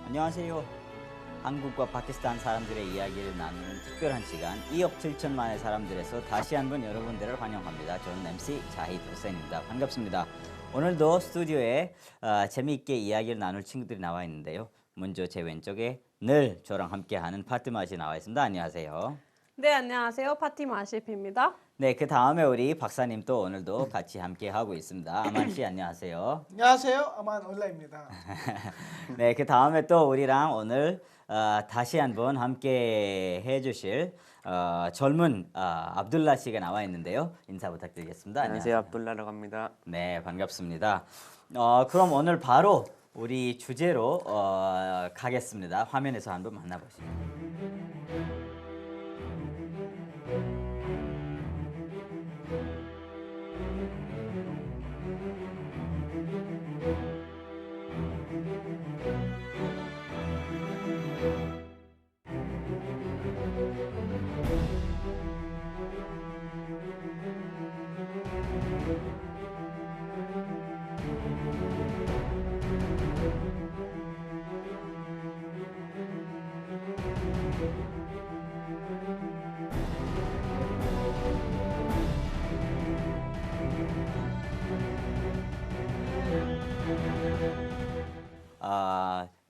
안녕하세요. 한국과 파키스탄 사람들의 이야기를 나누는 특별한 시간 2억 7천만의 사람들에서 다시 한번 여러분들을 환영합니다. 저는 MC 자히드 후세인입니다. 반갑습니다. 오늘도 스튜디오에 재미있게 이야기를 나눌 친구들이 나와 있는데요. 먼저 제 왼쪽에 늘 저랑 함께하는 파티마 씨 나와 있습니다. 안녕하세요. 네, 안녕하세요. 파티마 아시프입니다. 네, 그 다음에 우리 박사님도 오늘도 같이 함께하고 있습니다. 아만 씨 안녕하세요. 안녕하세요. 아만 올라입니다. 네, 그 다음에 또 우리랑 오늘 다시 한번 함께 해주실 젊은 압둘라 씨가 나와 있는데요. 인사 부탁드리겠습니다. 안녕하세요. 압둘라라고 합니다. 네, 반갑습니다. 그럼 오늘 바로 우리 주제로 가겠습니다. 화면에서 한번 만나보시죠.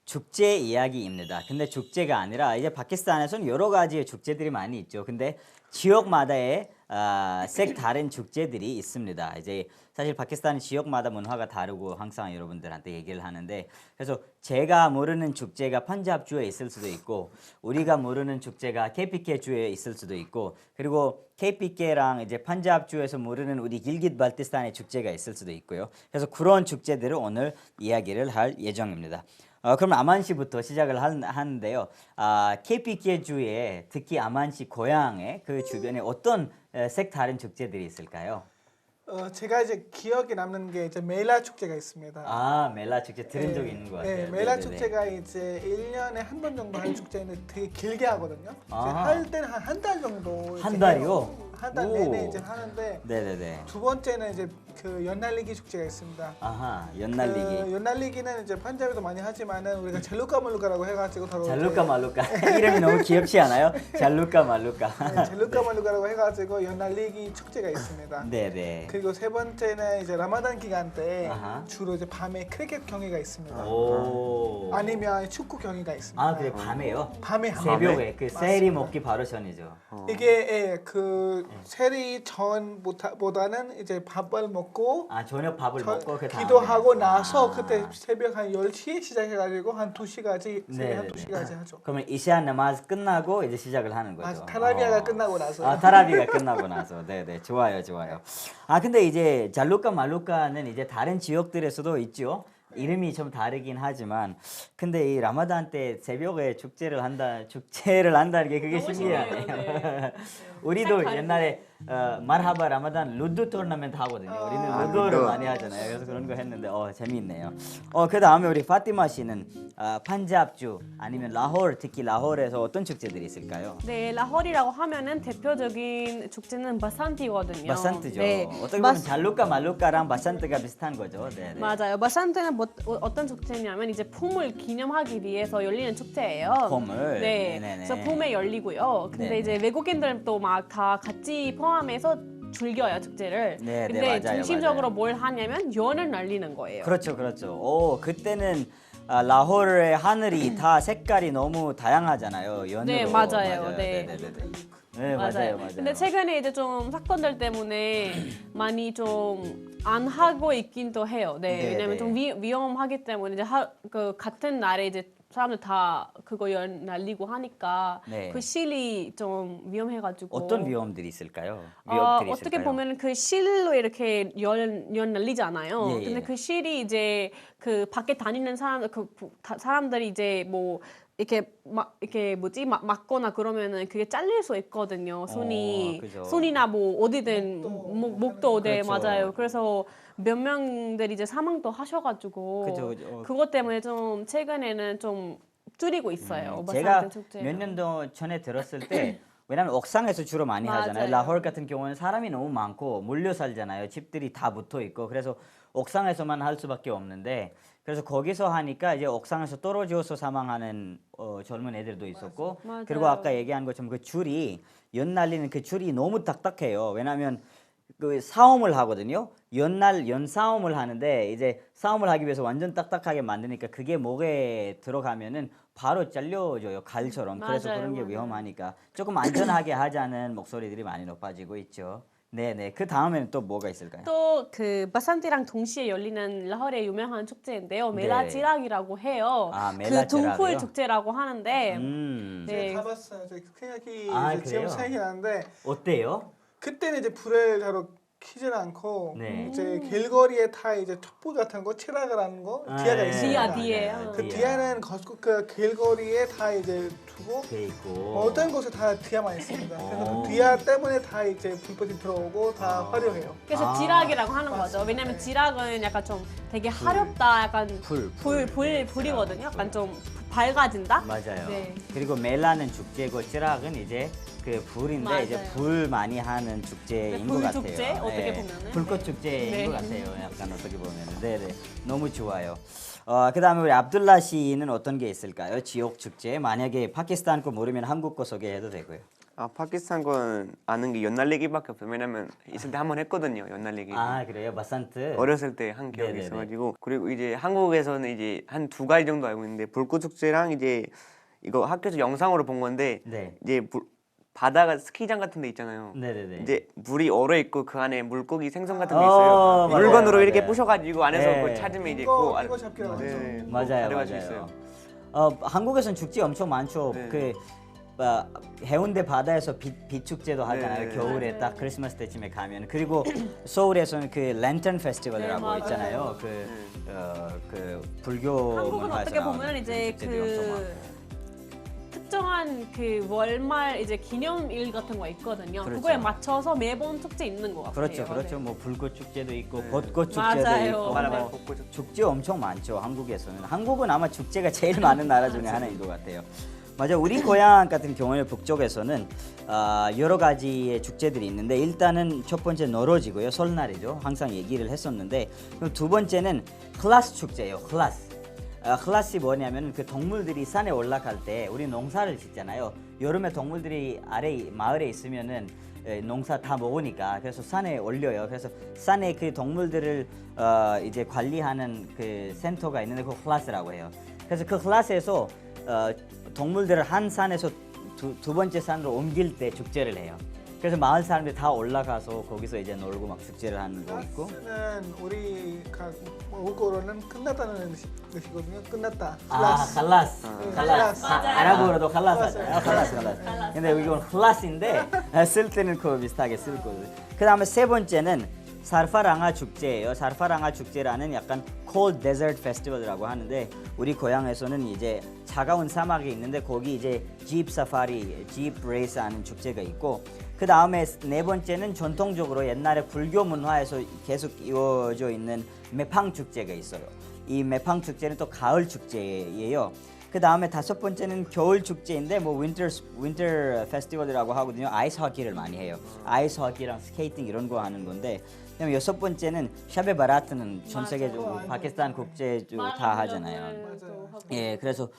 축제 이야기입니다. 근데 축제가 아니라 이제 파키스탄에서는 여러 가지의 축제들이 많이 있죠. 근데 지역마다의 색 다른 축제들이 있습니다. 이제 사실 파키스탄 지역마다 문화가 다르고 항상 여러분들한테 얘기를 하는데, 그래서 제가 모르는 축제가 판잡 주에 있을 수도 있고 우리가 모르는 축제가 KPK 주에 있을 수도 있고, 그리고 KPK랑 이제 판잡 주에서 모르는 우리 길깃 발티스탄의 축제가 있을 수도 있고요. 그래서 그런 축제들을 오늘 이야기를 할 예정입니다. 그럼 아만 씨부터 시작을 하는데요. KPK 주에 특히 아만 씨 고향의 그 주변에 어떤 색다른 축제들이 있을까요? 제가 이제 기억에 남는 게 이제 메라 축제가 있습니다. 멜라 축제 들은 적이 있는 것 같아요. 네, 메라 네네네. 축제가 이제 1년에 한 번 정도 하는 축제인데 되게 길게 하거든요. 아하. 할 때는 한 달 정도. 한 이제 달이요? 해요. 한 달 오. 내내 이제 하는데, 네네네. 두 번째는 이제 그 연날리기 축제가 있습니다. 아하, 연날리기. 그 연날리기는 이제 판자에도 많이 하지만은 우리가 젤루카 말루카라고 해가지고 바로 잘루까 말루까. 이름이 너무 귀엽지 않아요? 잘루까 말루까. 네, 젤루카 말루카라고 해가지고 연날리기 축제가 있습니다. 네네. 그리고 세 번째는 이제 라마단 기간 때 아하. 주로 이제 밤에 크리켓 경기가 있습니다. 오. 아니면 축구 경기가 있습니다. 그래, 밤에요? 밤에 한 새벽에 번. 그 세리 먹기 바로 전이죠. 이게 그 세리 전보다는 이제 밥을 먹고 저녁 밥을 먹고 그 다음에 기도하고 나서 그때 새벽 한 10시에 시작해가지고 한 2시까지 새벽 한 2시까지 하죠. 그러면 이샤 나마즈 끝나고 이제 시작을 하는 거죠. 맞아, 타라비아가 끝나고 나서. 타라비가 끝나고 나서. 네네, 좋아요, 좋아요. 근데 이제 잘루카 말루카는 이제 다른 지역들에서도 있죠. 이름이 좀 다르긴 하지만, 근데 이 라마단 때 새벽에 축제를 한다는 게 그게 너무 신기하네요. 신기해요, 네. 우리도 색깔이. 옛날에 마르하바 라마단 루드 토너먼트 하거든요. 우리는 루드를 루드. 많이 하잖아요. 그래서 그런 거 했는데 재미있네요. 그 다음에 우리 파티마 씨는 판잡주 아니면 라홀, 특히 라홀에서 어떤 축제들이 있을까요? 네, 라홀이라고 하면은 대표적인 축제는 바산티거든요. 바산트죠. 네, 어떻게 보면 잘루카 말루카랑 바산트가 비슷한 거죠. 네. 맞아요. 바산트는 어떤 축제냐면 이제 봄을 기념하기 위해서 열리는 축제예요. 봄을. 네, 네네네. 그래서 봄에 열리고요. 근데 네네. 이제 외국인들도 막 다 같이 포함해서 즐겨요 축제를. 네, 근데 맞아요, 중심적으로 맞아요. 뭘 하냐면 연을 날리는 거예요. 그렇죠, 그렇죠. 그때는 라홀의 하늘이 다 색깔이 너무 다양하잖아요. 연으로. 네, 맞아요. 네. 네, 맞아요, 맞아요. 근데 최근에 이제 좀 사건들 때문에 많이 좀 안 하고 있긴 또 해요. 네, 네, 왜냐면 네. 좀 위험하기 때문에 이제 그 같은 날에 이제 사람들 다 그거 연 날리고 하니까 네. 그 실이 좀 위험해가지고. 어떤 위험들이 있을까요? 위협들이 어떻게 있을까요? 보면 그 실로 이렇게 연 날리잖아요. 예, 예. 근데 그 실이 이제 그 밖에 다니는 사람들이 이제 뭐 이렇게 맞거나 그러면은 그게 잘릴 수 있거든요. 손이 그죠. 손이나 뭐 어디든 목도 네, 그렇죠. 맞아요. 그래서 몇 명들이 이제 사망도 하셔가지고 그죠. 그것 때문에 좀 최근에는 좀 줄이고 있어요. 제가 오바산드 축제. 몇 년도 전에 들었을 때 왜냐하면 옥상에서 주로 많이 하잖아요. 맞아요. 라홀 같은 경우는 사람이 너무 많고 몰려 살잖아요. 집들이 다 붙어 있고 그래서 옥상에서만 할 수밖에 없는데 그래서 거기서 하니까 이제 옥상에서 떨어져서 사망하는 젊은 애들도 있었고 맞아요. 그리고 아까 얘기한 것처럼 그 줄이 연 날리는 그 줄이 너무 딱딱해요. 왜냐하면 그 싸움을 하거든요. 연 싸움을 하는데 이제 싸움을 하기 위해서 완전 딱딱하게 만드니까 그게 목에 들어가면은 바로 잘려져요. 칼처럼. 그래서 맞아요, 그런 게 맞아요. 위험하니까 조금 안전하게 하자는 목소리들이 많이 높아지고 있죠. 네네. 그 다음에는 또 뭐가 있을까요? 또 그 바산티랑 동시에 열리는 라헐의 유명한 축제인데요. 멜라지락이라고 해요. 아, 그 멜라지락이요? 동풀 축제라고 하는데 네. 네. 가봤어요. 저희 생각이 아, 이제 지금 그래요? 생각이 나는데 어때요? 그때는 이제 불을 바로 켜지는 않고 네. 이제 길거리에 다 이제 촛불 같은 거 칠하고 하는 거 아, 디아가 예. 있습니다. 디아. 그 디아는 그 길거리에 다 이제 두고 돼 있고. 어떤 곳에 다 디아만 있습니다. 그래서 어. 그 디아 때문에 다 이제 불꽃이 들어오고 다 화려해요. 그래서 아. 지락이라고 하는 거죠. 맞습니다. 왜냐면 네. 지락은 약간 좀 되게 화렵다, 약간 불이거든요. 약간 좀 밝아진다. 맞아요. 네. 그리고 멜라는 축제고 찌락은 이제 그 불인데 이제 맞아요. 불 많이 하는 축제인 네, 것 불 같아요. 축제? 어떻게 보면은. 불꽃 축제인 네. 것 같아요. 약간 어떻게 보면은. 네네. 너무 좋아요. 그다음에 우리 압둘라 씨는 어떤 게 있을까요? 지옥 축제. 만약에 파키스탄 거 모르면 한국 거 소개해도 되고요. 아 파키스탄 건 아는 게 연날리기밖에 없어요. 왜냐면 있을 때 한 번 했거든요. 연날리기. 아 그래요? 바산트. 어렸을 때 한 기억이 네네네. 있어가지고 그리고 이제 한국에서는 이제 한 2가지 정도 알고 있는데 불꽃 축제랑 이제 이거 학교에서 영상으로 본 건데 네. 이제 바다가 스키장 같은 데 있잖아요. 네네네. 이제 물이 얼어 있고 그 안에 물고기 생선 같은 게 어, 있어요. 맞아요, 물건으로 맞아요. 이렇게 부셔가지고 안에서 네. 그걸 찾으면 이제 이거 잡기라고 하죠. 네, 맞아요, 가져갈 수 맞아요. 있어요. 한국에서는 축제 엄청 많죠. 네. 그 해운대 바다에서 빛 축제도 하잖아요. 네. 겨울에 맞아요. 딱 크리스마스 때쯤에 가면. 그리고 서울에서는 그 랜턴 페스티벌이라고 네, 맞아요. 있잖아요. 그 불교 한국은 문화에서 어떻게 나오는 보면 이제 축제들이 엄청 많고. 그 특정한 그 월말 이제 기념일 같은 거 있거든요. 그렇죠. 그거에 맞춰서 매번 축제 있는 것 같아요. 그렇죠, 그렇죠. 네. 뭐 불꽃 축제도 있고 네. 벚꽃 축제도 맞아요. 있고 바나나 뭐 벚꽃 축제. 축제 엄청 많죠. 한국에서는. 한국은 아마 축제가 제일 많은 나라 중에 하나인 것 같아요. 맞아, 우리 고향 같은 경우는 북쪽에서는 여러 가지의 축제들이 있는데 일단은 첫 번째 너로지고요, 설날이죠. 항상 얘기를 했었는데 그럼 두 번째는 클라스 축제예요. 클라스. 클라스이 뭐냐면 그 동물들이 산에 올라갈 때 우리 농사를 짓잖아요. 여름에 동물들이 아래 마을에 있으면은 농사 다 먹으니까 그래서 산에 올려요. 그래서 산에 그 동물들을 이제 관리하는 그 센터가 있는데 그 클라스라고 해요. 그래서 그 클라스에서 동물들을 한 산에서 두 번째 산으로 옮길 때 축제를 해요. 그래서 마을 사람들이 다 올라가서 거기서 이제 놀고 막 축제를 하는 거 있고. 클라스는 우리 모국어로는 끝났다는 뜻이거든요. 끝났다. 칼라스. 네, 칼라스. 칼라스. 아랍어로도 칼라스 맞아요. 하잖아요. 칼라스. 근데 이건 클라스인데 쓸 때는 그 비슷하게 쓸 거예요. 그다음에 세 번째는 사르파랑아 축제예요. 사르파랑아 축제라는 약간 cold desert festival이라고 하는데 우리 고향에서는 이제 차가운 사막이 있는데 거기 이제 집 사파리, 집 레이스 하는 축제가 있고 그 다음에 네 번째는 전통적으로 옛날에 불교 문화에서 계속 이어져 있는 메팡 축제가 있어요. 이 메팡 축제는 또 가을 축제예요. 그 다음에 다섯 번째는 겨울 축제인데 뭐 윈터 페스티벌이라고 하거든요. 아이스 호키를 많이 해요. 아이스 호키랑 스케이팅 이런 거 하는 건데. 그다음에 여섯 번째는 샤베 바라트는 전 세계적으로 맞아요. 파키스탄 국제적으로 다 하잖아요. 맞아요. 예, 그래서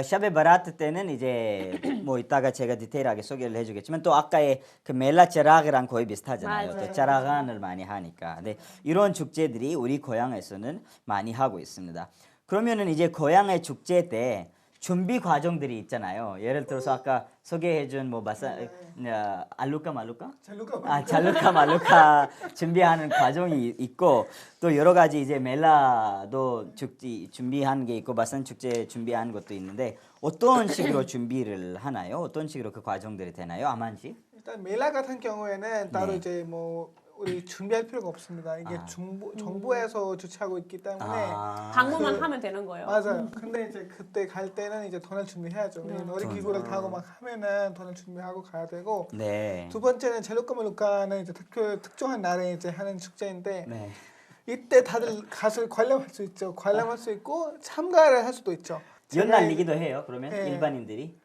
샤베 바라트 때는 이제 뭐 이따가 제가 디테일하게 소개를 해주겠지만 또 아까의 그 멜라 체락이랑 거의 비슷하잖아요. 맞아요. 또 짜라간을 많이 하니까. 네, 이런 축제들이 우리 고향에서는 많이 하고 있습니다. 그러면은 이제 고향의 축제 때 준비 과정들이 있잖아요. 예를 들어서 아까 소개해준 뭐 알루카 말루카? 잘루카 말루카 준비하는 과정이 있고 또 여러 가지 이제 멜라도 축제 준비한 게 있고 바산 축제 준비한 것도 있는데 어떤 식으로 준비를 하나요? 어떤 식으로 그 과정들이 되나요? 아만지? 일단 멜라 같은 경우에는 따로 네. 이제 뭐 우리 준비할 필요가 없습니다. 이게 정부에서 주최하고 있기 때문에 방문만 하면 되는 거예요. 맞아요. 근데 이제 그때 갈 때는 이제 돈을 준비해야죠. 왜냐면 놀이기구를 타고 막 하면은 돈을 준비하고 가야 되고 네. 두 번째는 젤루카멜루카는 이제 특정한 날에 이제 하는 축제인데 네. 이때 다들 가서 관람할 수 있죠. 관람할 수 있고 참가를 할 수도 있죠. 연 날리기도 해요. 그러면 네. 일반인들이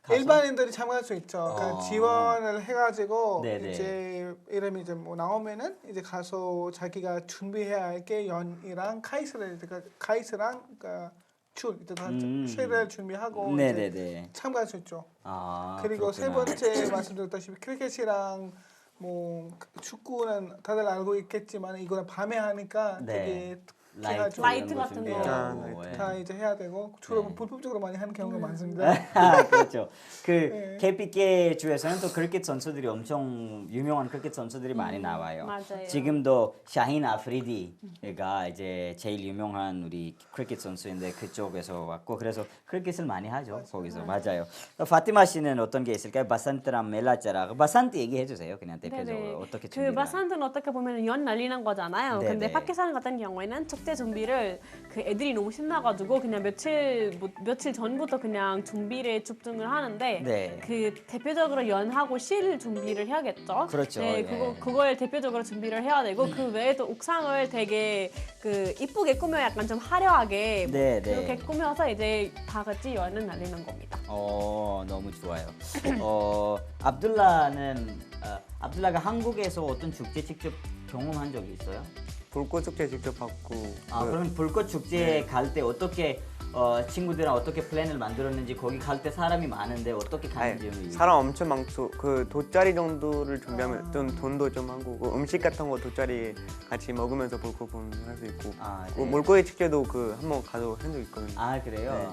가서? 일반인들이 참가할 수 있죠. 그러니까 어. 지원을 해가지고 네네. 이제 이름이 이제 뭐 나오면은 이제 가서 자기가 준비해야 할 게 연이랑 카이스랑 그러니까 줄 이제 다 쉐를 준비하고 이제 네네네. 참가할 수 있죠. 아, 그리고 세 그렇구나. 번째 말씀드렸다시피 크리켓이랑 뭐 축구는 다들 알고 있겠지만 이거는 밤에 하니까 네. 되게 라이트, 라이트 이런 거 같은 준비하고, 거. 예. 다 이제 해야 되고 주로 네. 불법적으로 많이 하는 경우가 많습니다. 아, 그렇죠. 그 네. KPK 주에서는 또 크리켓 선수들이 엄청 유명한 크리켓 선수들이 많이 나와요. 맞아요. 지금도 샤힌 아프리디가 이제 제일 유명한 우리 크리켓 선수인데 그쪽에서 왔고 그래서 크리켓을 많이 하죠. 거기서 맞아요. 파티마 씨는 어떤 게 있을까요? 바산트랑 멜라짜라. 바산트 얘기해 주세요. 그냥 대표적으로 네네. 어떻게 그 준비를 바산트는 어떻게 보면 연 날리는 거잖아요. 네네. 근데 파키스탄 같은 경우에는 축제 준비를 그 애들이 너무 신나가지고 그냥 며칠 전부터 그냥 준비를 집중을 하는데 네. 그 대표적으로 연하고 실 준비를 해야겠죠. 그렇죠. 네, 예. 그걸 대표적으로 준비를 해야 되고 그 외에도 옥상을 되게 그 이쁘게 꾸며 약간 좀 화려하게 뭐 네, 그렇게 네. 꾸며서 이제 다 같이 연을 날리는 겁니다. 너무 좋아요. 압둘라가 한국에서 어떤 축제 직접 경험한 적이 있어요? 불꽃 축제 직접 받고 아, 그러면 불꽃 축제에 갈 때 어떻게 친구들이랑 어떻게 플랜을 만들었는지 거기 갈 때 사람이 많은데 어떻게 가는지 좀 사람 엄청 많고 그 돗자리 정도를 준비하면 좀 돈도 좀 하고 그 음식 같은 거 돗자리 같이 먹으면서 불꽃 보는 할 수 있고 아, 그 네. 물고기 축제도 그 한번 가서 한 적 있거든요. 아, 그래요?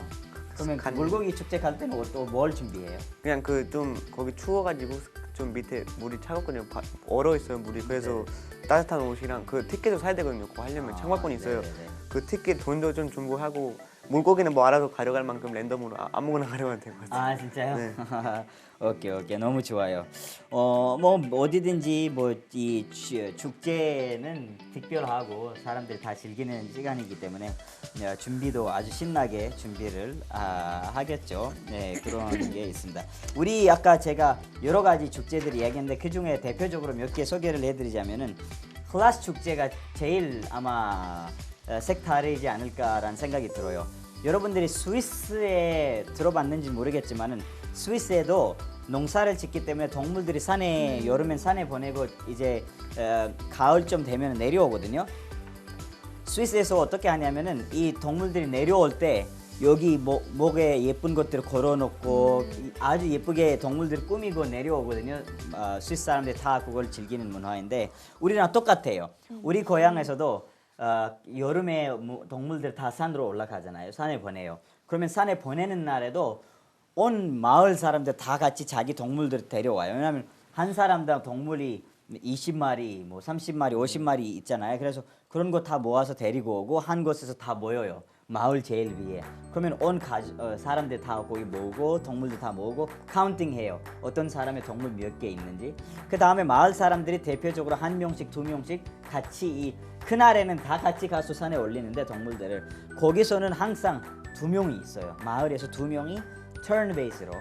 그러면 간- 물고기 축제 갈 때는 또 뭘 준비해요? 그냥 그 좀 거기 추워가지고 좀 밑에 물이 차갑거든요. 얼어 있어요 물이. 그래서 따뜻한 옷이랑 그 티켓도 사야 되거든요. 그거 하려면 참가권이 있어요. 네네네. 그 티켓 돈도 좀 준비하고 물고기는 뭐 알아서 가져갈 만큼 랜덤으로 아무거나 가져가면 될 것 같아요. 아, 진짜요? 네. 오케이 너무 좋아요. 뭐 어디든지 뭐 이 축제는 특별하고 사람들이 다 즐기는 시간이기 때문에 준비도 아주 신나게 준비를 하겠죠. 네, 그런 게 있습니다. 우리 아까 제가 여러 가지 축제들 이야기했는데 그 중에 대표적으로 몇 개 소개를 해드리자면은 클라스 축제가 제일 아마 색다르지 않을까라는 생각이 들어요. 여러분들이 스위스에 들어봤는지 모르겠지만은 스위스에도 농사를 짓기 때문에 동물들이 산에 여름엔 산에 보내고 이제 가을쯤 되면 내려오거든요. 스위스에서 어떻게 하냐면은 이 동물들이 내려올 때 여기 목에 예쁜 것들을 걸어놓고 아주 예쁘게 동물들을 꾸미고 내려오거든요. 스위스 사람들이 다 그걸 즐기는 문화인데 우리랑 똑같아요. 우리 고향에서도 여름에 동물들 다 산으로 올라가잖아요. 산에 보내요. 그러면 산에 보내는 날에도 온 마을 사람들 다 같이 자기 동물들을 데려와요. 왜냐하면 한 사람당 동물이 20마리, 뭐 30마리, 50마리 있잖아요. 그래서 그런 거 다 모아서 데리고 오고 한 곳에서 다 모여요. 마을 제일 위에. 그러면 온 사람들 다 거기 모으고 동물들 다 모으고 카운팅해요. 어떤 사람의 동물 몇 개 있는지. 그 다음에 마을 사람들이 대표적으로 한 명씩 두 명씩 같이 그날에는 다 같이 가서 산에 올리는데 동물들을 거기서는 항상 두 명이 있어요. 마을에서 두 명이 턴 베이스로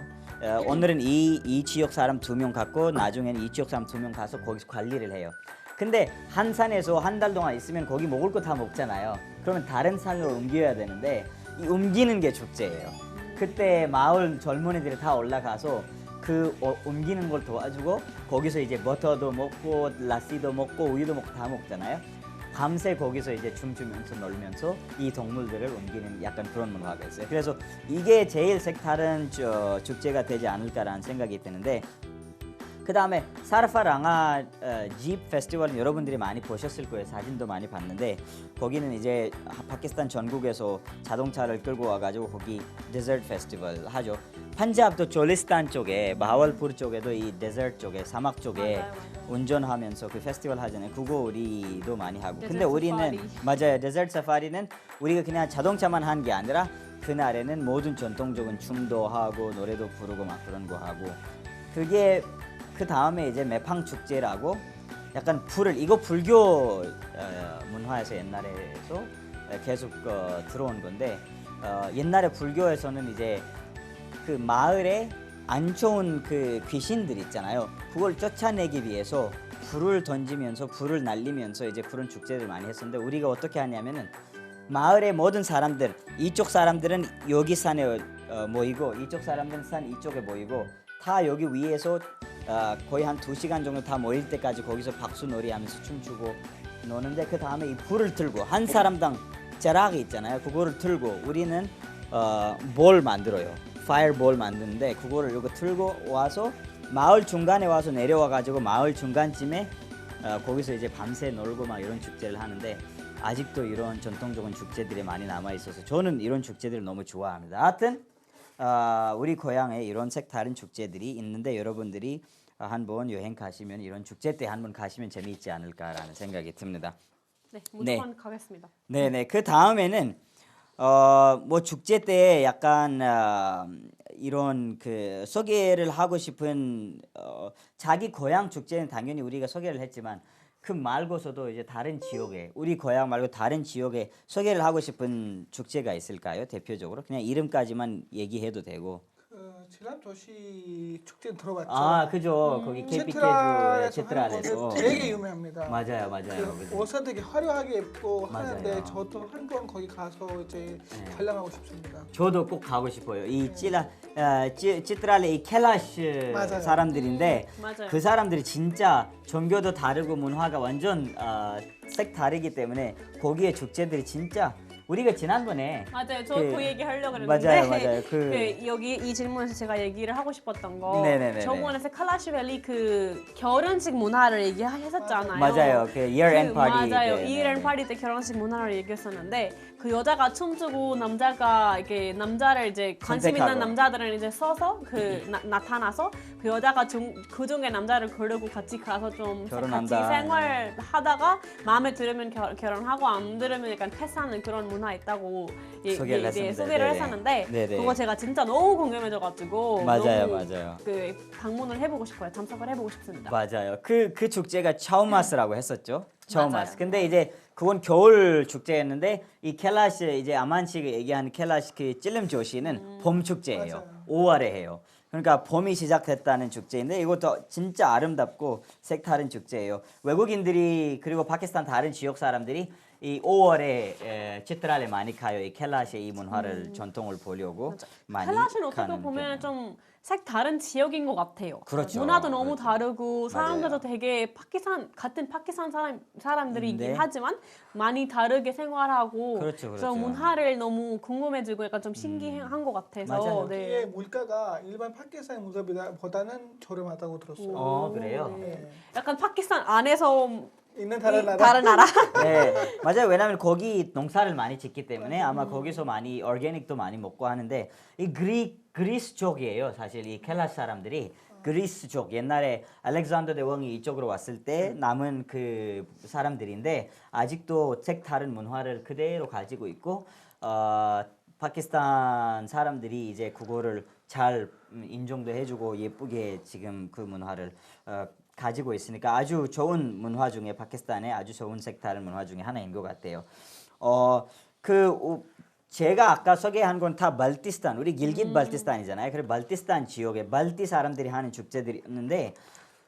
오늘은 이 지역 사람 두 명 갖고 나중에는 이 지역 사람 두 명 가서 거기서 관리를 해요. 근데 한 산에서 한 달 동안 있으면 거기 먹을 거 다 먹잖아요. 그러면 다른 산으로 옮겨야 되는데 이 옮기는 게 축제예요. 그때 마을 젊은이들이 다 올라가서 그 옮기는 걸 도와주고 거기서 이제 버터도 먹고 라시도 먹고 우유도 먹고 다 먹잖아요. 밤새 거기서 이제 춤추면서 놀면서 이 동물들을 옮기는 약간 그런 문화가 있어요. 그래서 이게 제일 색다른 축제가 되지 않을까라는 생각이 드는데 그 다음에 사르파랑아 집 페스티벌은 여러분들이 많이 보셨을 거예요. 사진도 많이 봤는데 거기는 이제 파키스탄 전국에서 자동차를 끌고 와가지고 거기 데저트 페스티벌 하죠. 판잡도 졸리스탄 쪽에 바왈푸르 쪽에도 이 데저트 쪽에 사막 쪽에 맞아요. 운전하면서 그 페스티벌 하잖아요. 그거 우리도 많이 하고. 근데 데저트 우리는 사파리. 맞아요. 데저트 사파리는 우리가 그냥 자동차만 한 게 아니라 그날에는 모든 전통적인 춤도 하고 노래도 부르고 막 그런 거 하고 그게 그 다음에 이제 매팡 축제라고 약간 이거 불교 문화에서 옛날에서 계속 들어온 건데 옛날에 불교에서는 이제 그 마을에 안 좋은 그 귀신들 있잖아요. 그걸 쫓아내기 위해서 불을 던지면서 불을 날리면서 이제 그런 축제를 많이 했었는데 우리가 어떻게 하냐면은 마을의 모든 사람들 이쪽 사람들은 여기 산에 모이고 이쪽 사람들은 산 이쪽에 모이고 다 여기 위에서 거의 한 2시간 정도 다 모일 때까지 거기서 박수놀이 하면서 춤추고 노는데 그 다음에 이 불을 들고 한 사람당 자락이 있잖아요. 그거를 들고 우리는 볼 만들어요. 파이어볼 만드는데 그거를 이거 들고 와서 마을 중간에 와서 내려와 가지고 마을 중간쯤에 거기서 이제 밤새 놀고 막 이런 축제를 하는데 아직도 이런 전통적인 축제들이 많이 남아 있어서 저는 이런 축제들을 너무 좋아합니다. 하여튼 우리 고향에 이런 색다른 축제들이 있는데 여러분들이 한번 여행 가시면 이런 축제 때 한번 가시면 재미있지 않을까라는 생각이 듭니다. 네, 무조건 가겠습니다. 네네. 그 다음에는 뭐 축제 때 약간 이런 그 소개를 하고 싶은 자기 고향 축제는 당연히 우리가 소개를 했지만 그 말고서도 이제 다른 지역에 우리 고향 말고 다른 지역에 소개를 하고 싶은 축제가 있을까요? 대표적으로 그냥 이름까지만 얘기해도 되고. 지람 도시 축제 들어봤죠? 아 그죠. 거기 KPK주 제트랄에서 되게 유명합니다. 맞아요. 그 옷은 되게 화려하게 입고 맞아요. 하는데 저도 한 번 거기 가서 이제 관람하고 싶습니다. 저도 꼭 가고 싶어요. 이 찌트랄의 이 켈라시 맞아요. 사람들인데 맞아요. 그 사람들이 진짜 종교도 다르고 문화가 완전 색다르기 때문에 거기에 축제들이 진짜 우리가 지난번에 맞아요. 저 그- 그 얘기 하려고 그랬는데 맞아요. 여기 이 질문에서 제가 얘기를 하고 싶었던 거 네네네네. 저번에 칼라시밸리 그 결혼식 문화를 얘기했었잖아요. 맞아요. 그 year end party. 맞아요. 네, year end party 때 결혼식 문화를 얘기했었는데 그 여자가 춤추고 남자가 이렇게 남자를 이제 관심 있는 선택하고. 남자들은 이제 서서 그 나타나서 그 여자가 그 중에 남자를 고르고 같이 가서 좀 같이 결혼한다. 생활하다가 마음에 들으면 결혼하고 안 들으면 약간 패스하는 그런 문화 있다고 소개를 했었는데, 소개를 네네. 했었는데 네네. 그거 제가 진짜 너무 궁금해져가지고 맞아요, 너무 맞아요. 그 방문을 해보고 싶어요. 참석을 해보고 싶습니다. 맞아요. 그 축제가 차우마스라고 했었죠. 차우마스. 맞아요. 근데 이제 그건 겨울 축제였는데 이 켈라시 이제 아만치가 얘기하는 켈라시 그 찔름 조시는 봄 축제예요. 맞아요. 5월에 해요. 그러니까 봄이 시작됐다는 축제인데 이것도 진짜 아름답고 색다른 축제예요. 외국인들이 그리고 파키스탄 다른 지역 사람들이 이 5월에 치트랄에 많이 가요. 이 켈라시의 이 문화를 전통을 보려고 많이 켈라시는 어떻게 가는 보면 편이에요. 좀 색다른 지역인 것 같아요. 그렇죠. 문화도 너무 그렇죠. 다르고 사람들도 맞아요. 되게 같은 파키스탄 사람들이긴 네. 하지만 많이 다르게 생활하고 그렇죠, 그래서 그렇죠. 문화를 너무 궁금해지고 약간 좀 신기한 것 같아서 맞아요. 네. 여기에 물가가 일반 파키스탄 물가보다는 저렴하다고 들었어요. 그래요? 네. 약간 파키스탄 안에서 있는 다른 나라. 다른 나라. 네, 맞아요. 왜냐하면 거기 농사를 많이 짓기 때문에 아마 거기서 많이 오르게닉도 많이 먹고 하는데 이 그리스 쪽이에요. 사실 이 켈라시 사람들이 그리스 쪽 옛날에 알렉산더 대왕이 이쪽으로 왔을 때 남은 그 사람들인데 아직도 색다른 문화를 그대로 가지고 있고 파키스탄 사람들이 이제 그거를 잘 인정도 해주고 예쁘게 지금 그 문화를 가지고 있으니까 아주 좋은 문화 중에 파키스탄의 아주 좋은 색다른 문화 중에 하나인 것 같아요. 제가 아까 소개한 건 다 발티스탄, 우리 길깃 발티스탄이잖아요. 그래서 발티스탄 지역에 발티 사람들이 하는 축제들이 있는데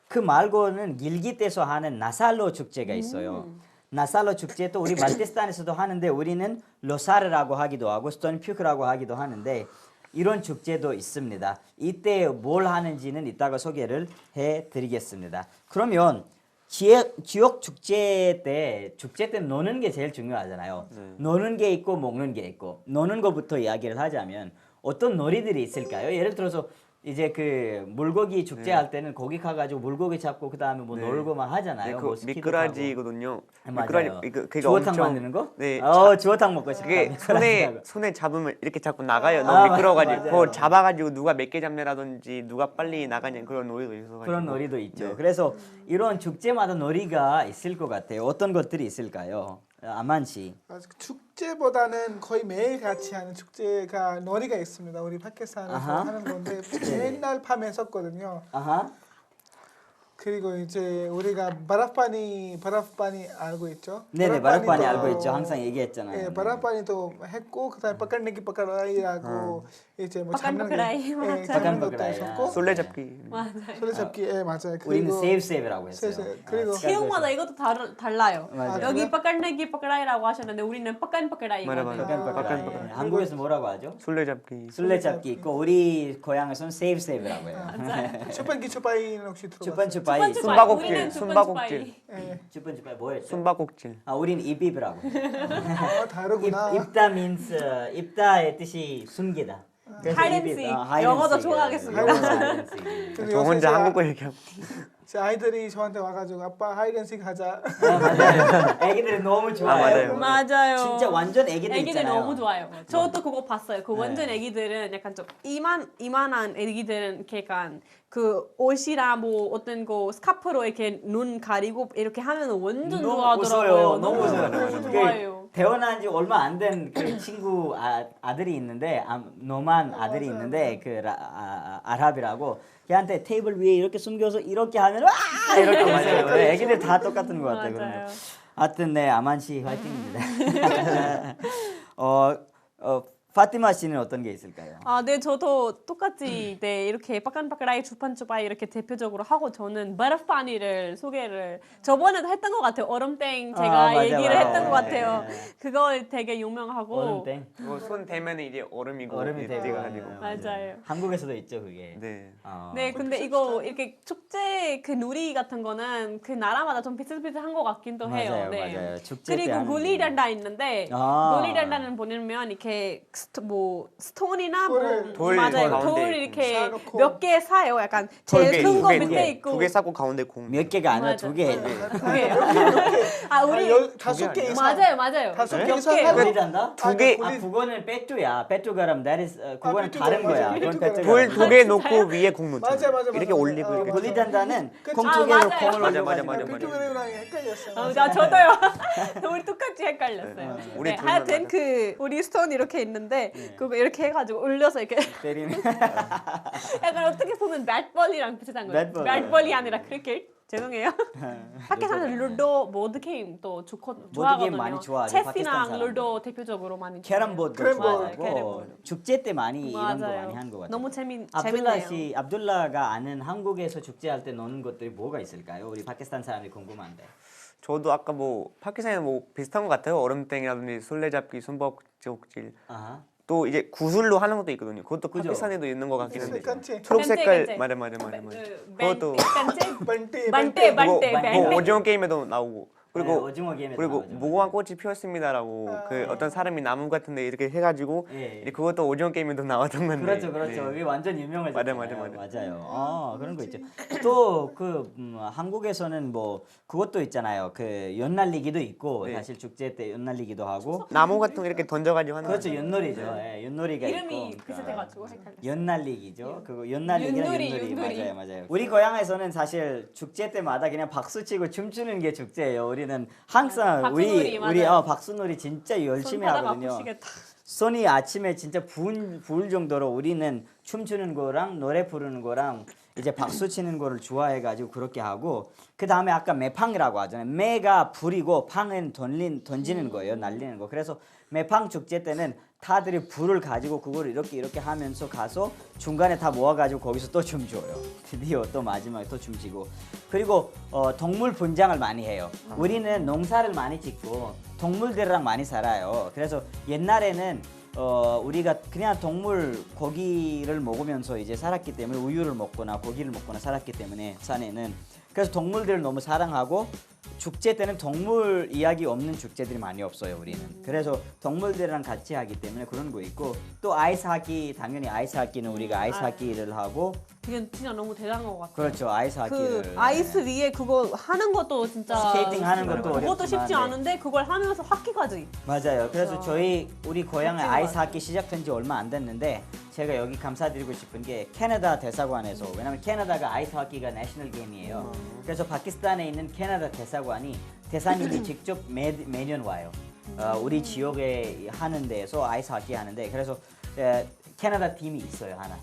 그 말고는 길깃에서 하는 나살로 축제가 있어요. 나살로 축제도 우리 발티스탄에서도 하는데 우리는 로사르라고 하기도 하고 스톤퓨크라고 하기도 하는데 이런 축제도 있습니다. 이때 뭘 하는지는 이따가 소개를 해드리겠습니다. 그러면 지역 축제 때 노는 게 제일 중요하잖아요. 노는 게 있고 먹는 게 있고 노는 것부터 이야기를 하자면 어떤 놀이들이 있을까요? 예를 들어서 이제 그 물고기 축제 할 때는 거기 가가지고 물고기 잡고 그 다음에 뭐 네. 놀고 막 하잖아요. 네, 뭐 그 스키도 미꾸라지거든요. 타고. 미꾸라지 맞아요. 그게 주워탕 엄청 만드는 거? 네. 주워탕 먹고 싶다. 그게 미꾸라지하고. 손에 잡으면 이렇게 자꾸 나가요. 너무 미끄러워가지고 맞아요. 그걸 잡아가지고 누가 몇 개 잡느라든지 누가 빨리 나가냐 그런 놀이도 있어가지고 그런 놀이도 있죠. 네. 그래서 이런 축제마다 놀이가 있을 것 같아요. 어떤 것들이 있을까요? 아만 씨. 축제보다는 거의 매일 같이 하는 축제가 놀이가 있습니다. 우리 파키스탄에서 아하. 하는 건데 맨날 밤에 했었거든요. 아하. 그리고 이제 우리가 바라파니 알고 있죠? 네네, 바라파니 바라파니도- 알고 있죠. 항상 얘기했잖아요. 예, 네. 바라파니도 했고 그다음에 빠까내기 빠까라이라고 이제 뭐 빠깐 잡는 빠까라이, 맞아요. 잡는 빠깐 것도 빠까라이. 있었고 술래잡기. 맞아요. 소리잡기 예 맞아요. 우리는 그리고 세이브라고 했어요. 세이브, 그리고 지역마다 이것도 달라요. 맞아요. 여기 그래요? 빠까내기 빠까라이라고 하셨는데 우리는 빠깐 빠까라이거든요. 맞아. 빠깐 빠까라이. 빠깐. 한국에서 뭐라고 하죠? 술래잡기. 술래잡기 있고 우리 고향에서는 세이브라고 해요. 슈퍼기 추파이는 혹시 들어봤어요? 쭈빤쭈빠이. 숨바꼭질, 우리는 숨바꼭질. 예. 쭈빤쭈빠이 뭐였죠? 숨바꼭질. 아, 우린 입입이라고. 다르구나. 입다 means 입다의 뜻이 숨기다. 그래서 Hide and 입입, seek. hide and 영어도 seek. 좋아하겠습니다. 영어도 hide and seek. 그래서 저 요새 혼자 제 한국어 얘기하고. 제 아이들이 저한테 와가지고 아빠 하이랜식 하자. 맞아요. 애기들이 너무 좋아해요. 맞아요. 맞아요. 진짜 완전 애기들 애기들 있잖아요. 너무 좋아요. 저도 그거 봤어요. 그 완전 네. 애기들은 약간 좀 이만한 애기들은 이렇게 약간 그 옷이랑 뭐 어떤 거 스카프로 이렇게 눈 가리고 이렇게 하면 완전 너무 좋아하더라고요. 웃어요. 너무 웃어요. 너무 그 좋아해요. 태어난 지 얼마 안 된 그 친구 아들이 있는데 노만 아들이 있는데 그 아랍이라고 걔한테 테이블 위에 이렇게 숨겨서 이렇게 하면 와 이렇게 웃어요. 네, 애기들 다 똑같은 것 같아요. 그런 거. 맞아요. 하여튼 네 아만 씨 화이팅입니다. 파티마 씨는 어떤 게 있을까요? 아, 네, 저도 똑같이 네 이렇게 빠깐빠까라이 주판주바이 이렇게 대표적으로 하고 저는 바라파니를 소개를 저번에도 했던 것 같아요. 얼음땡 제가 맞아, 얘기를 맞아. 했던 것 같아요. 네. 그거 되게 유명하고 얼음땡. 그거 손 대면 이제 얼음이고 얼음이 이렇게 되고. 돼가지고. 맞아요. 한국에서도 있죠 그게. 네. 네, 근데 이거 이렇게 축제 그 놀이 같은 거는 그 나라마다 좀 비슷비슷한 것 같긴 또 해요. 맞아요, 네. 맞아요. 축제 때 그리고 하는 굴리단다 있는데 아. 굴리단다는 보면 이렇게 스톤이나 뭐 돌 맞아요. 가운데 돌 있고. 이렇게 쌓아놓고. 몇 개 사요. 약간 제일 큰 거 밑에 있고 두개 쌓고 가운데 공. 몇 개가 아니라 맞아. 두 개. 두 개. 아, 우리 다섯 개 아니야? 이상. 맞아요. 다섯 몇 개 이상 개. 하고 굴리단다? 두 개. 아 그거는 빼뚜야. 빼뚜가람 that is 그거는 빼뚜가, 다른 맞아. 거야. 그건 빼뚜가람. 빼뚜가람. 돌 두 개 놓고 위에 공 놓죠. 맞아. 이렇게 올리고 이렇게. 맞아. 굴리단다는 그치. 공 아, 두 개로 맞아요. 공을 맞아, 올려가지고. 맞아. 피투그램이랑 헷갈렸어요. 나 저도요. 우리 똑같이 헷갈렸어요. 네. 우리 네, 둘만 하여튼 맞아. 그 우리 스톤 이렇게 있는데 그거 이렇게 해가지고 올려서 이렇게 때리면 약간 어떻게 보면 맷볼이랑 비슷한 거예요. 맷볼. 맷볼이 아니라 크리켓. 죄송해요. 밖에서는 루도 보드 게임 또 좋아하거든요. 많이 좋아하죠, 파키스탄 체스랑 사람들. 루도 대표적으로 많이 캐럼보드 캐럼보드. 맞아요, 좋아하고 캐럼보드. 축제 때 많이 이런 거 맞아요. 많이 하는 것 같아요. 너무 압둘라 재밌네요. 씨, 압둘라가 아는 한국에서 축제할 때 노는 것들이 뭐가 있을까요? 우리 파키스탄 사람이 궁금한데. 저도 아까 뭐 파키스탄에 뭐 비슷한 것 같아요. 얼음땡이라든지 술래잡기, 숨바꼭질. 아하. 또 이제 구슬로 하는 것도 있거든요. 그것도 그죠? 파키스탄에도 있는 것 같긴 한데. 깐치. 초록 색깔 깐치. 맞아. 그것도 반대 반대, 그거 반대, 뭐 반대. 오징어 게임에도 나오고 네, 그리고 오징어 게임에 그리고 나오죠. 무궁화 꽃이 피었습니다라고 그 어떤 사람이 나무 같은데 이렇게 해가지고 예, 예. 이제 그것도 오징어 게임에도 나왔던 건데. 그렇죠, 그렇죠. 네. 이게 완전 유명해졌잖아요. 맞아. 맞아요. 그런 거 있죠. 또 그 한국에서는 뭐 그것도 있잖아요. 그 연날리기도 있고 네. 사실 축제 때 연날리기도 하고. 나무 같은 거 이렇게 던져가지고 하는 그렇죠, 거. 연놀이죠. 예, 연놀이가 이름이 있고. 비슷해가지고 헷갈려. 연날리기죠. 그거 연날리기랑 윷놀이. 맞아요. 우리 고향에서는 사실 축제 때마다 그냥 박수 치고 춤추는 게 축제예요. 우리는 항상 박수놀이, 우리 맞아요. 박수놀이 진짜 열심히 손바닥 하거든요. 아프시겠다. 손이 아침에 진짜 부을 정도로 우리는 춤추는 거랑 노래 부르는 거랑 이제 박수 치는 거를 좋아해가지고 그렇게 하고 그 다음에 아까 매팡이라고 하잖아요. 매가 불이고 팡은 던지는 거예요. 날리는 거. 그래서 매팡 축제 때는 다들이 불을 가지고 그걸 이렇게 하면서 가서 중간에 다 모아가지고 거기서 또 춤춰요. 드디어 또 마지막에 또 춤추고 그리고 동물 분장을 많이 해요. 우리는 농사를 많이 짓고 동물들이랑 많이 살아요. 그래서 옛날에는 우리가 그냥 동물 고기를 먹으면서 이제 살았기 때문에 우유를 먹거나 고기를 먹거나 살았기 때문에 산에는 그래서 동물들을 너무 사랑하고 축제 때는 동물 이야기 없는 축제들이 많이 없어요 우리는. 그래서 동물들이랑 같이 하기 때문에 그런 거 있고 또 아이스하키 당연히 아이스하키는 우리가 아이스하키를 하고 이건 진짜 너무 대단한 것 같아요. 그렇죠 아이스하키를 그 아이스 위에 그거 하는 것도 진짜 스케이팅 하는 것도 그것도 어렵지만, 쉽지 네. 않은데 그걸 하면서 하키까지. 맞아요. 그래서 그렇죠. 우리 고향에 멋진 것 아이스하키 시작한 지 얼마 안 됐는데 제가 여기 감사드리고 싶은 게 캐나다 대사관에서 왜냐면 캐나다가 아이스하키가 내셔널 게임이에요. 그래서 파키스탄에 있는 캐나다 대사님이 직접 매년 와요. 우리 지역에 하는 데에서 아이스하키 하는데 그래서 캐나다 팀이 있어요 하나.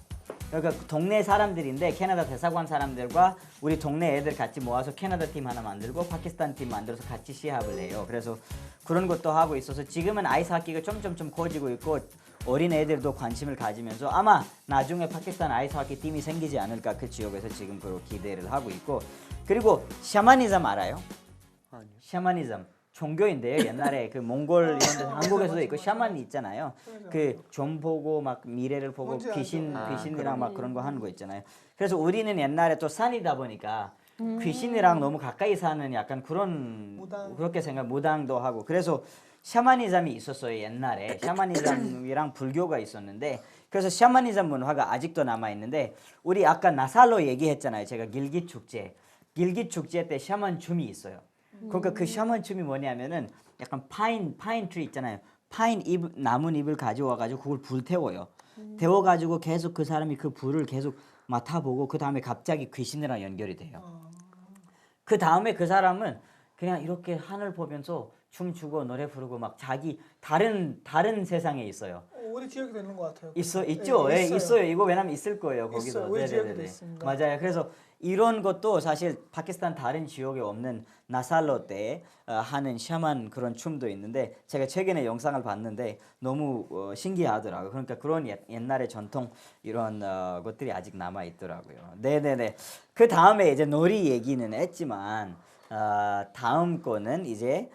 그러니까 동네 사람들인데 캐나다 대사관 사람들과 우리 동네 애들 같이 모아서 캐나다 팀 하나 만들고 파키스탄 팀 만들어서 같이 시합을 해요. 그래서 그런 것도 하고 있어서 지금은 아이스 하키가 점점점 커지고 있고 어린 애들도 관심을 가지면서 아마 나중에 파키스탄 아이스 하키 팀이 생기지 않을까 그 지역에서 지금 그런 기대를 하고 있고 그리고 샤머니즘 알아요? 아니요. 샤머니즘 종교인데요. 옛날에 그 몽골 이런 데 한국에서도 있고 샤만이 있잖아요. 그 좀 보고 막 미래를 보고 뭔지 알죠. 귀신이랑 막 그런 거 하는 거 있잖아요. 그래서 우리는 옛날에 또 산이다 보니까 귀신이랑 너무 가까이 사는 약간 그런 무당. 그렇게 생각 무당도 하고 그래서 샤머니즘이 있었어요. 옛날에 샤머니즘이랑 불교가 있었는데 그래서 샤머니즘 문화가 아직도 남아 있는데 우리 아까 나살로 얘기했잖아요. 제가 길깃 축제 때 샤먼 춤이 있어요. 그러니까 그 샤먼 춤이 뭐냐면은 약간 파인 트리 있잖아요. 파인 잎 나뭇잎을 가져와 가지고 그걸 불태워요. 태워 가지고 계속 그 사람이 그 불을 계속 맡아보고 그 다음에 갑자기 귀신이랑 연결이 돼요. 그 다음에 그 사람은 그냥 이렇게 하늘 보면서 춤추고 노래 부르고 막 자기 다른 세상에 있어요. 우리 지역에도 있는 것 같아요. 있죠. 네, 예, 있어요. 이거 왜냐면 있을 거예요. 거기도. 있어요. 우리 지역에도 있습니다. 맞아요. 그래서 이런 것도 사실 파키스탄 다른 지역에 없는 나살로 때 하는 샤만 그런 춤도 있는데 제가 최근에 영상을 봤는데 너무 신기하더라고요. 그러니까 그런 옛날의 전통 이런 것들이 아직 남아 있더라고요. 네네네. 그 다음에 이제 놀이 얘기는 했지만 다음 거는 이제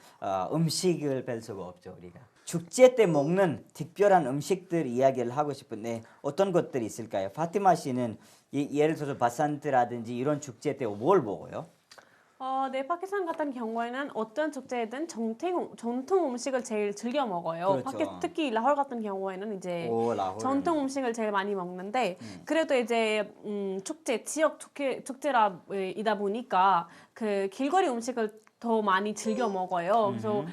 음식을 뺄 수가 없죠 우리가. 축제 때 먹는 특별한 음식들 이야기를 하고 싶은데 어떤 것들이 있을까요? 파티마 씨는 예를 들어서 바산트라든지 이런 축제 때 뭘 먹어요? 네, 파키스탄 같은 경우에는 어떤 축제든 전통 음식을 제일 즐겨 먹어요. 그렇죠. 특히 라홀 같은 경우에는 이제 오, 라홀. 전통 음식을 제일 많이 먹는데 그래도 이제 지역 축제이다 보니까 그 길거리 음식을 더 많이 즐겨 먹어요. 그래서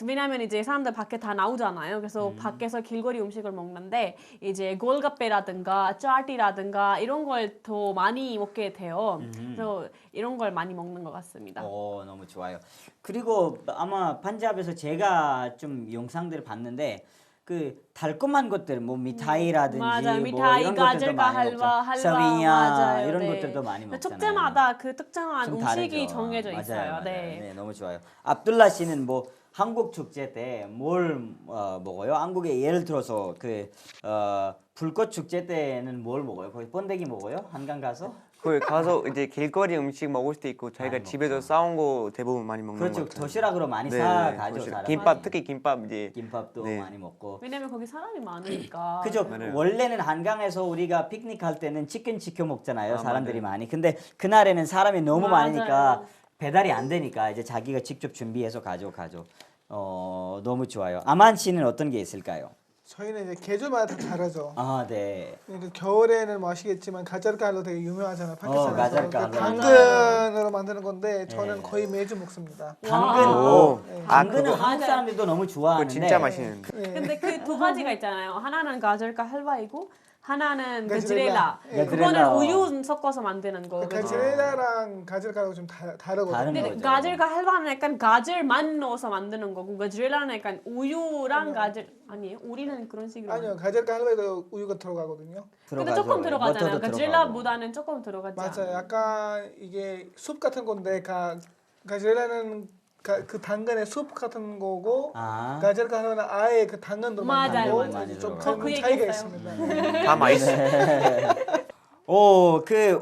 왜냐면 이제 사람들 밖에 다 나오잖아요. 그래서 밖에서 길거리 음식을 먹는데 이제 골가페라든가 짜티라든가 이런 걸 더 많이 먹게 돼요. 그래서 이런 걸 많이 먹는 것 같습니다. 너무 좋아요. 그리고 아마 판잡에서 제가 좀 영상들을 봤는데 그 달콤한 것들 뭐 미타이라든지 맞아요. 뭐 미타이, 이런 것들도 가젤과 많이 먹잖아요. 할바, 사비냐 맞아요. 이런 네. 것들도 많이 먹잖아요. 축제마다 그 특정한 좀 음식이 다르죠. 정해져 맞아요, 있어요. 맞아요. 네. 네, 너무 좋아요. 압둘라 씨는 뭐 한국 축제 때 뭘 먹어요? 한국에 예를 들어서 그 불꽃 축제 때는 뭘 먹어요? 거기 번데기 먹어요? 한강 가서? 거기 가서 이제 길거리 음식 먹을 수도 있고 자기가 많이 집에서 먹죠. 싸운 거 대부분 많이 먹는 그렇죠. 것 같아요. 도시락으로 많이 네, 사가죠. 도시락. 사람들이. 김밥 특히 김밥 이제 김밥도 네. 많이 먹고. 왜냐면 거기 사람이 많으니까. 그죠. 맞아요. 원래는 한강에서 우리가 피크닉 할 때는 치킨 시켜 먹잖아요. 사람들이 맞아요. 많이. 근데 그날에는 사람이 너무 맞아요. 많으니까 배달이 안 되니까 이제 자기가 직접 준비해서 가져가죠. 너무 좋아요. 아만 씨는 어떤 게 있을까요? 저희는 이제 계절마다 다 다르죠. 아, 네. 그러니까 겨울에는 뭐 아시겠지만 가젤칼로 되게 유명하잖아요. 파키스탄에서. 가젤칼. 그 당근으로 만드는 건데 저는 거의 매주 먹습니다. 당근. 오. 당근은 그거- 한국 사람들도 너무 좋아하는데. 그거 진짜 맛있는데. 네. 근데 그 두 가지가 있잖아요. 하나는 가젤과 할바이고 하나는 가즈렐라. 가즈렐라. 예. 그거는 가즈렐라. 우유 섞어서 만드는 거. 그래서 가젤이랑 가젤칼하고 좀 다르거든요. 다른 근데 거죠. 가젤과 할바는 약간 가젤만 넣어서 만드는 거고 가즈렐라는 약간 우유랑 가젤 아니에요? 우리는 그런 식으로. 아니요, 가젤칼 할바에도 우유가 들어가거든요. 근데 들어가죠. 조금 들어가잖아요. 버터도 가즈렐라보다는 조금 들어가지. 맞아요. 약간 이게 숲 같은 건데 가젤라는 그 당근의 숲 같은 거고 아. 가젤칼은 아예 그 당근도 맞아요, 만들고 맞아요. 좀 저 그 차이가 얘기했어요. 있습니다. 다 맛있어.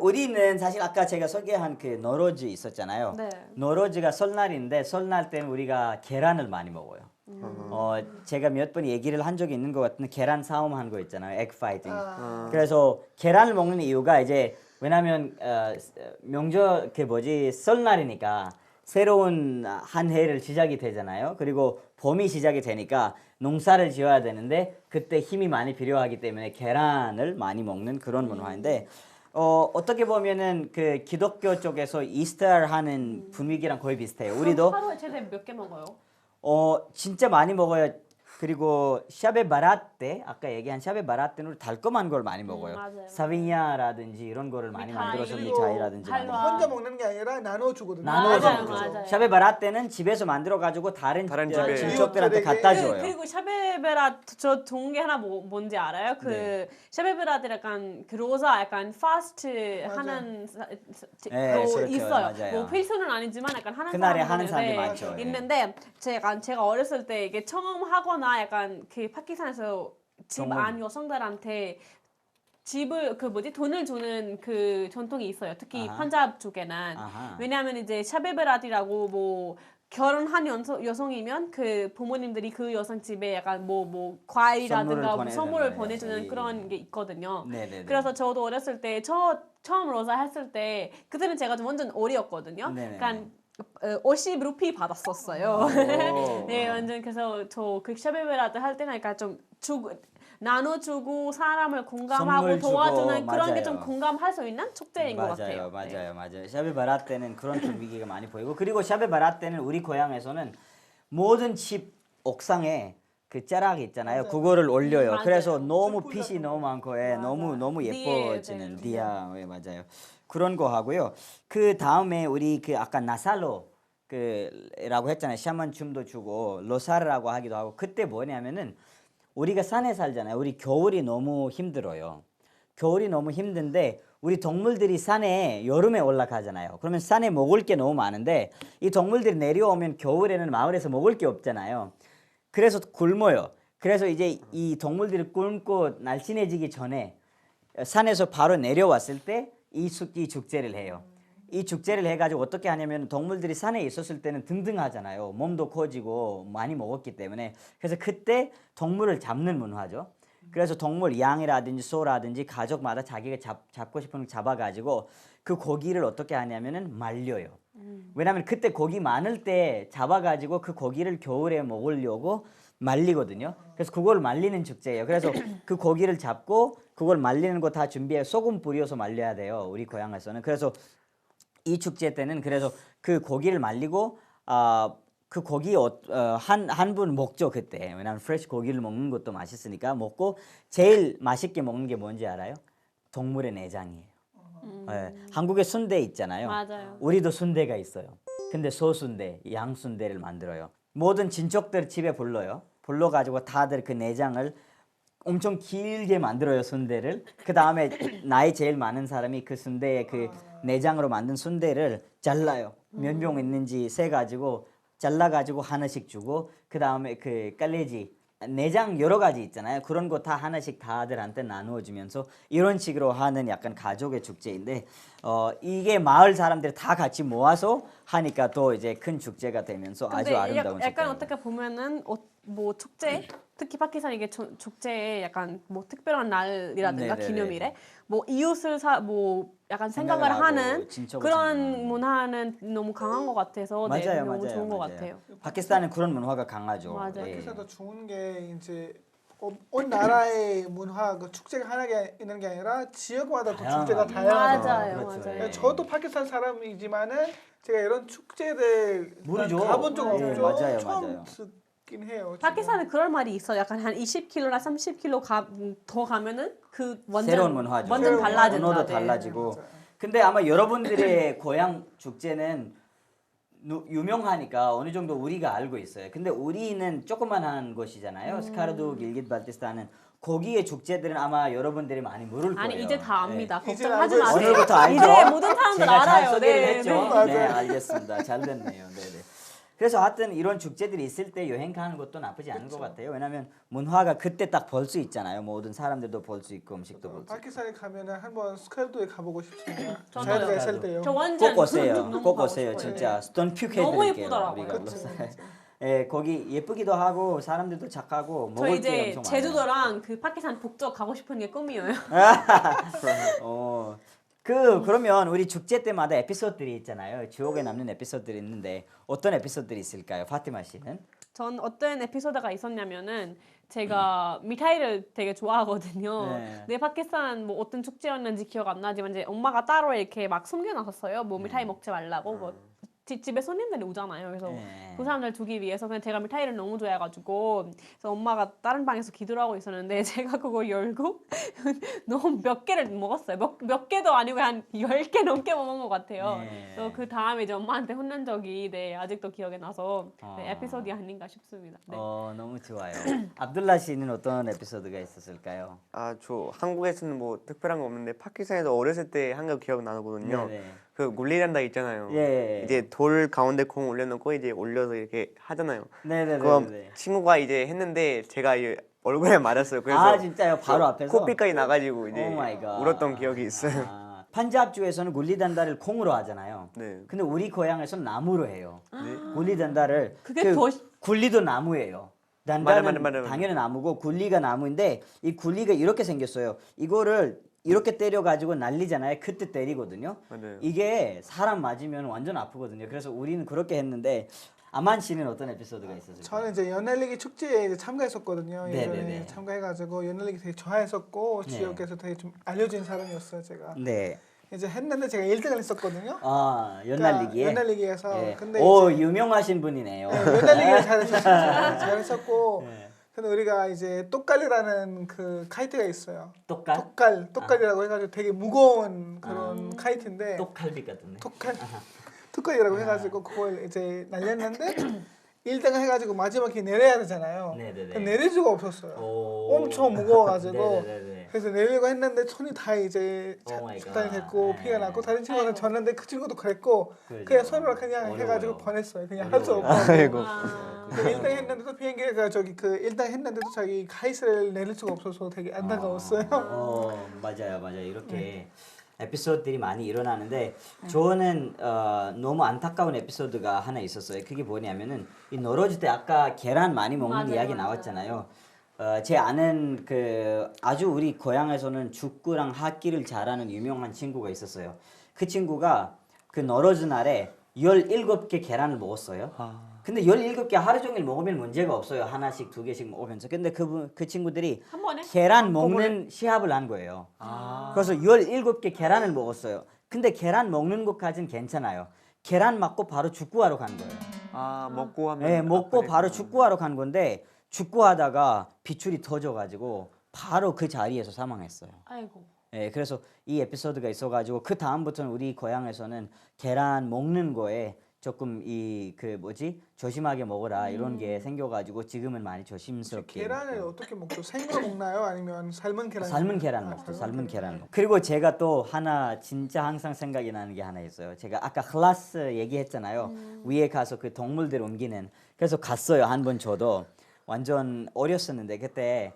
우리는 사실 아까 제가 소개한 그 노로즈 있었잖아요. 네. 노로즈가 설날인데 설날 때는 우리가 계란을 많이 먹어요. 제가 몇 번 얘기를 한 적이 있는 것 같은데 계란 싸움 한 거 있잖아요. egg fighting. 그래서 계란을 먹는 이유가 이제 왜냐면 명절 설날이니까 새로운 한 해를 시작이 되잖아요. 그리고 봄이 시작이 되니까 농사를 지어야 되는데 그때 힘이 많이 필요하기 때문에 계란을 많이 먹는 그런 문화인데 어떻게 보면은 그 기독교 쪽에서 이스터 하는 분위기랑 거의 비슷해요. 우리도 하루에 최대 몇 개 먹어요? 진짜 많이 먹어요. 그리고 샤베 바라떼 아까 얘기한 샤베 바라떼는 우리 달콤한 걸 많이 먹어요. 맞아요. 사비냐라든지 이런 거를 많이 미ठा이, 만들어서 그리고 미ठा이라든지 많이 할와. 혼자 먹는 게 아니라 나눠주거든요. 나눠서 맞아요, 먹죠. 맞아요. 샤베 바라떼는 집에서 만들어 가지고 다른 집에 친척들한테 이웃들에게. 갖다 줘요. 그리고 샤베베라 저 좋은 게 하나 뭔지 알아요? 그 네. 샤베베라들 약간 그 로사 약간 파스트 맞아요. 하는 네, 거 그렇죠. 있어요. 맞아요. 뭐 필수는 아니지만 약간 하는 그날에 사람들은 하는 사람들이 네, 많죠. 예. 있는데 제가 어렸을 때 이게 처음 하거나 약간 그 파키스탄에서 집 정말. 안 여성들한테 집을 그 뭐지 돈을 주는 그 전통이 있어요. 특히 아하. 판잡 쪽에는 아하. 왜냐하면 이제 샤베베라디라고 뭐 결혼한 여성이면 그 부모님들이 그 여성 집에 약간 뭐 과일이라든가 뭐 선물을 보내주는 그런 게 있거든요. 네네네. 그래서 저도 어렸을 때 처음 로사 했을 때 그때는 제가 좀 완전 어리였거든요. 네네네. 약간 50루피 받았었어요. 오. 네, 완전 그래서 저 그 샤베베라드 할 때는 약간 좀 나눠주고 사람을 공감하고 선물 주고, 도와주는 그런 게 좀 맞아요. 공감할 수 있는 축제인 것 같아요. 맞아요. 샤베 바라떼는 그런 분위기가 많이 보이고 그리고 샤베 바라떼는 우리 고향에서는 모든 집 옥상에 그 자락 있잖아요. 맞아요. 그거를 올려요. 맞아요. 그래서 너무 불 빛이 같은 너무 거. 많고 예, 너무 디에, 예뻐지는 네. 디아 예, 맞아요. 그런 거 하고요. 그 다음에 우리 그 아까 나살로 그라고 했잖아요. 샤만 춤도 추고 로사르라고 하기도 하고 그때 뭐냐면은 우리가 산에 살잖아요. 우리 겨울이 너무 힘들어요. 겨울이 너무 힘든데 우리 동물들이 산에 여름에 올라가잖아요. 그러면 산에 먹을 게 너무 많은데 이 동물들이 내려오면 겨울에는 마을에서 먹을 게 없잖아요. 그래서 굶어요. 그래서 이제 이 동물들이 굶고 날씬해지기 전에 산에서 바로 내려왔을 때 이 축제를 해요. 이 축제를 해가지고 어떻게 하냐면 동물들이 산에 있었을 때는 등등하잖아요. 몸도 커지고 많이 먹었기 때문에. 그래서 그때 동물을 잡는 문화죠. 그래서 동물 양이라든지 소라든지 가족마다 자기가 잡고 싶은 거 잡아가지고 그 고기를 어떻게 하냐면은 말려요. 왜냐하면 그때 고기 많을 때 잡아가지고 그 고기를 겨울에 먹으려고 말리거든요. 그래서 그걸 말리는 축제예요. 그래서 그 고기를 잡고 그걸 말리는 거 다 준비해 소금 뿌려서 말려야 돼요. 우리 고향에서는. 그래서 이 축제 때는 그래서 그 고기를 말리고 그 고기 한 분 먹죠 그때. 왜냐하면 프레시 고기를 먹는 것도 맛있으니까 먹고 제일 맛있게 먹는 게 뭔지 알아요? 동물의 내장이에요. 예, 한국에 순대 있잖아요. 맞아요. 우리도 순대가 있어요. 근데 소순대, 양순대를 만들어요. 모든 친척들 집에 불러요. 불러가지고 다들 그 내장을 엄청 길게 만들어요 순대를. 그 다음에 나이 제일 많은 사람이 그 순대의 그 내장으로 만든 순대를 잘라요. 몇 명 있는지 세 가지고 잘라가지고 하나씩 주고 그 다음에 그 깔레지 내장 여러 가지 있잖아요. 그런 거 다 하나씩 다들한테 나누어 주면서 이런 식으로 하는 약간 가족의 축제인데 이게 마을 사람들이 다 같이 모아서 하니까 또 이제 큰 축제가 되면서 아주 근데 아름다운 축제. 약간 어떻게 보면은 뭐 축제 특히 파키스탄 이게 축제에 약간 뭐 특별한 날이라든가 네네네. 기념일에 뭐 이웃을 뭐 약간 생각을 생각을 하고 하는 친척을 그런 생각하는. 문화는 너무 강한 것 같아서 네, 맞아요, 너무 맞아요, 좋은 것 맞아요. 같아요. 파키스탄은 그런 문화가 강하죠. 맞아요. 예. 그래서 더 좋은 게 이제 온 나라의 문화 그 축제가 하나가 있는 게 아니라 지역마다 또 축제가 다양하죠. 맞아요, 그렇죠. 맞아요. 예. 저도 파키스탄 사람이지만은 제가 이런 축제들 모르죠. 가본 적 예, 없죠. 맞아요, 처음 맞아요. 듣긴 해요. 파키스탄은 그런 말이 있어. 약간 한 20km나 30km 더 가면은 그 완전 새로운 문화죠. 완전 새로운 달라진다. 언어도 네. 달라지고. 맞아요. 근데 아마 여러분들의 고향 축제는 유명하니까 어느 정도 우리가 알고 있어요. 근데 우리는 조그만한 곳이잖아요. 스카르두, 길깃, 발티스탄은 거기의 축제들은 아마 여러분들이 많이 모를 거예요. 아니 이제 다 압니다. 네. 이제 걱정하지 알고 마세요. 있어요. 오늘부터 알죠? 이제 모든 사람들 제가 잘 알아요. 소개를 네, 했죠. 네. 맞아요. 네, 알겠습니다. 잘 됐네요. 네, 네. 그래서 하여튼 이런 축제들이 있을 때 여행 가는 것도 나쁘지 않은 것 같아요. 왜냐하면 문화가 그때 딱 볼 수 있잖아요. 모든 사람들도 볼 수 있고 음식도 볼 수 있고. 파키스탄에 가면은 한번 스카르두에 가보고 싶습니다. 저도요. 자유가 있을 때요. 저 완전 꼭 오세요. 너무 꼭 가고 오세요. 싶어요. 진짜 스톤 퓨 너무 해드릴게요. 예쁘더라고요. 우리가 그쵸. 예, 거기 예쁘기도 하고 사람들도 착하고 저 먹을 게 이제 엄청 제주도랑 그 파키스탄 북쪽 가고 싶은 게 꿈이에요. 많아요. 그러면 우리 축제 때마다 에피소드들이 있잖아요. 기억에 남는 에피소드들이 있는데 어떤 에피소드들이 있을까요, 파티마 씨는? 전 어떤 에피소드가 있었냐면은 제가 미ठा이를 되게 좋아하거든요. 네. 근데 파키스탄 뭐 어떤 축제였는지 기억 안 나지만 이제 엄마가 따로 이렇게 막 숨겨놨었어요. 뭐 미ठा이 먹지 말라고 뭐 집에 손님들이 오잖아요. 그래서 네. 그 사람들 두기 위해서 그냥 제가 미ठा이를 너무 좋아해가지고 그래서 엄마가 다른 방에서 기도를 하고 있었는데 제가 그걸 열고 너무 몇 개를 먹었어요. 몇 개도 아니고 한 10개 넘게 먹은 것 같아요. 네. 그래서 그 다음에 이제 엄마한테 혼난 적이 네, 아직도 기억에 나서 네, 아. 에피소드 아닌가 싶습니다. 네. 너무 좋아요. 압둘라 씨는 어떤 에피소드가 있었을까요? 아, 저 한국에서는 뭐 특별한 거 없는데 파키스탄에서 어렸을 때 한 거 기억 나거든요. 네네. 그 굴리단다 있잖아요. 예. 이제 돌 가운데 공 올려놓고 이제 올려서 이렇게 하잖아요. 네네네. 그거 친구가 이제 했는데 제가 이제 얼굴에 맞았어요. 그래서 아 진짜요? 바로 앞에서? 코피까지 나가지고 이제 오 마이 갓. 울었던 기억이 있어요. 판잡주에서는 굴리단다를 콩으로 하잖아요. 네. 근데 우리 고향에서는 나무로 해요. 네. 굴리단다를 그게 더 굴리도 나무예요. 단다는 맞아. 당연히 나무고 굴리가 나무인데 이 굴리가 이렇게 생겼어요. 이거를 이렇게 때려가지고 날리잖아요. 그때 때리거든요. 맞아요. 이게 사람 맞으면 완전 아프거든요. 그래서 우리는 그렇게 했는데 아만 씨는 어떤 에피소드가 있었을까요? 저는 이제 연날리기 축제에 이제 참가했었거든요. 네네네. 예전에 참가해가지고 연날리기 되게 좋아했었고 네. 지역에서 되게 좀 알려진 사람이었어요. 제가 네. 이제 했는데 제가 1등을 했었거든요. 연날리기에. 연날리기에서 예. 근데 오 이제 유명하신 분이네요. 연날리기를 잘했었고 네. 근데 우리가 이제 똑갈이라는 그 카이트가 있어요. 똑갈? 똑갈이라고 해가지고 되게 무거운 그런 카이트인데 똑갈비 같은데. 똑갈이라고 해가지고 그걸 이제 날렸는데 1등 해가지고 마지막에 내려야 되잖아요. 네네네. 근데 내릴 수가 없었어요. 오. 엄청 무거워가지고 네네네. 그래서 내리려고 했는데 손이 다 이제 오 마이 작단이 갓. 됐고 피가 났고 다른 친구는 졌는데 그 친구도 그랬고 그죠. 그냥 서로 그냥 어려워요. 해가지고 보냈어요. 그냥 할 수 없고. 아이고. 아. 1등 했는데도 비행기가 저기 그 1등 했는데도 자기 카이스를 내릴 수가 없어서 되게 안타까웠어요. 맞아요. 이렇게 에피소드들이 많이 일어나는데 저는 너무 안타까운 에피소드가 하나 있었어요. 그게 뭐냐면은 이 너러즈 때 아까 계란 많이 먹는 맞아요, 이야기 맞아요. 나왔잖아요. 제 아는 그 아주 우리 고향에서는 축구랑 하키를 잘하는 유명한 친구가 있었어요. 그 친구가 그 너러즈 날에 17개 계란을 먹었어요. 근데 17개 하루 종일 먹으면 문제가 없어요. 하나씩 두 개씩 먹으면서. 근데 그 친구들이 한 번에? 계란 먹는 시합을 한 거예요. 그래서 17개 계란을 먹었어요. 근데 계란 먹는 것까지는 괜찮아요. 계란 맞고 바로 축구하러 간 거예요. 아, 먹고 하면 네, 먹고 아프겠구나. 바로 축구하러 간 건데 축구하다가 빗줄이 터져가지고 바로 그 자리에서 사망했어요. 아이고. 예, 그래서 이 에피소드가 있어가지고 그 다음부터는 우리 고향에서는 계란 먹는 거에 조금 이 그 뭐지 조심하게 먹어라 이런 게 생겨가지고 지금은 많이 조심스럽게 계란을 먹고. 어떻게 먹죠? 생으로 먹나요? 아니면 삶은 계란? 삶은 계란 먹죠. 삶은 계란 먹고. 그리고 제가 또 하나 진짜 항상 생각이 나는 게 하나 있어요. 제가 아까 클래스 얘기했잖아요. 위에 가서 그 동물들 옮기는. 그래서 갔어요. 한 번 저도 완전 어렸었는데 그때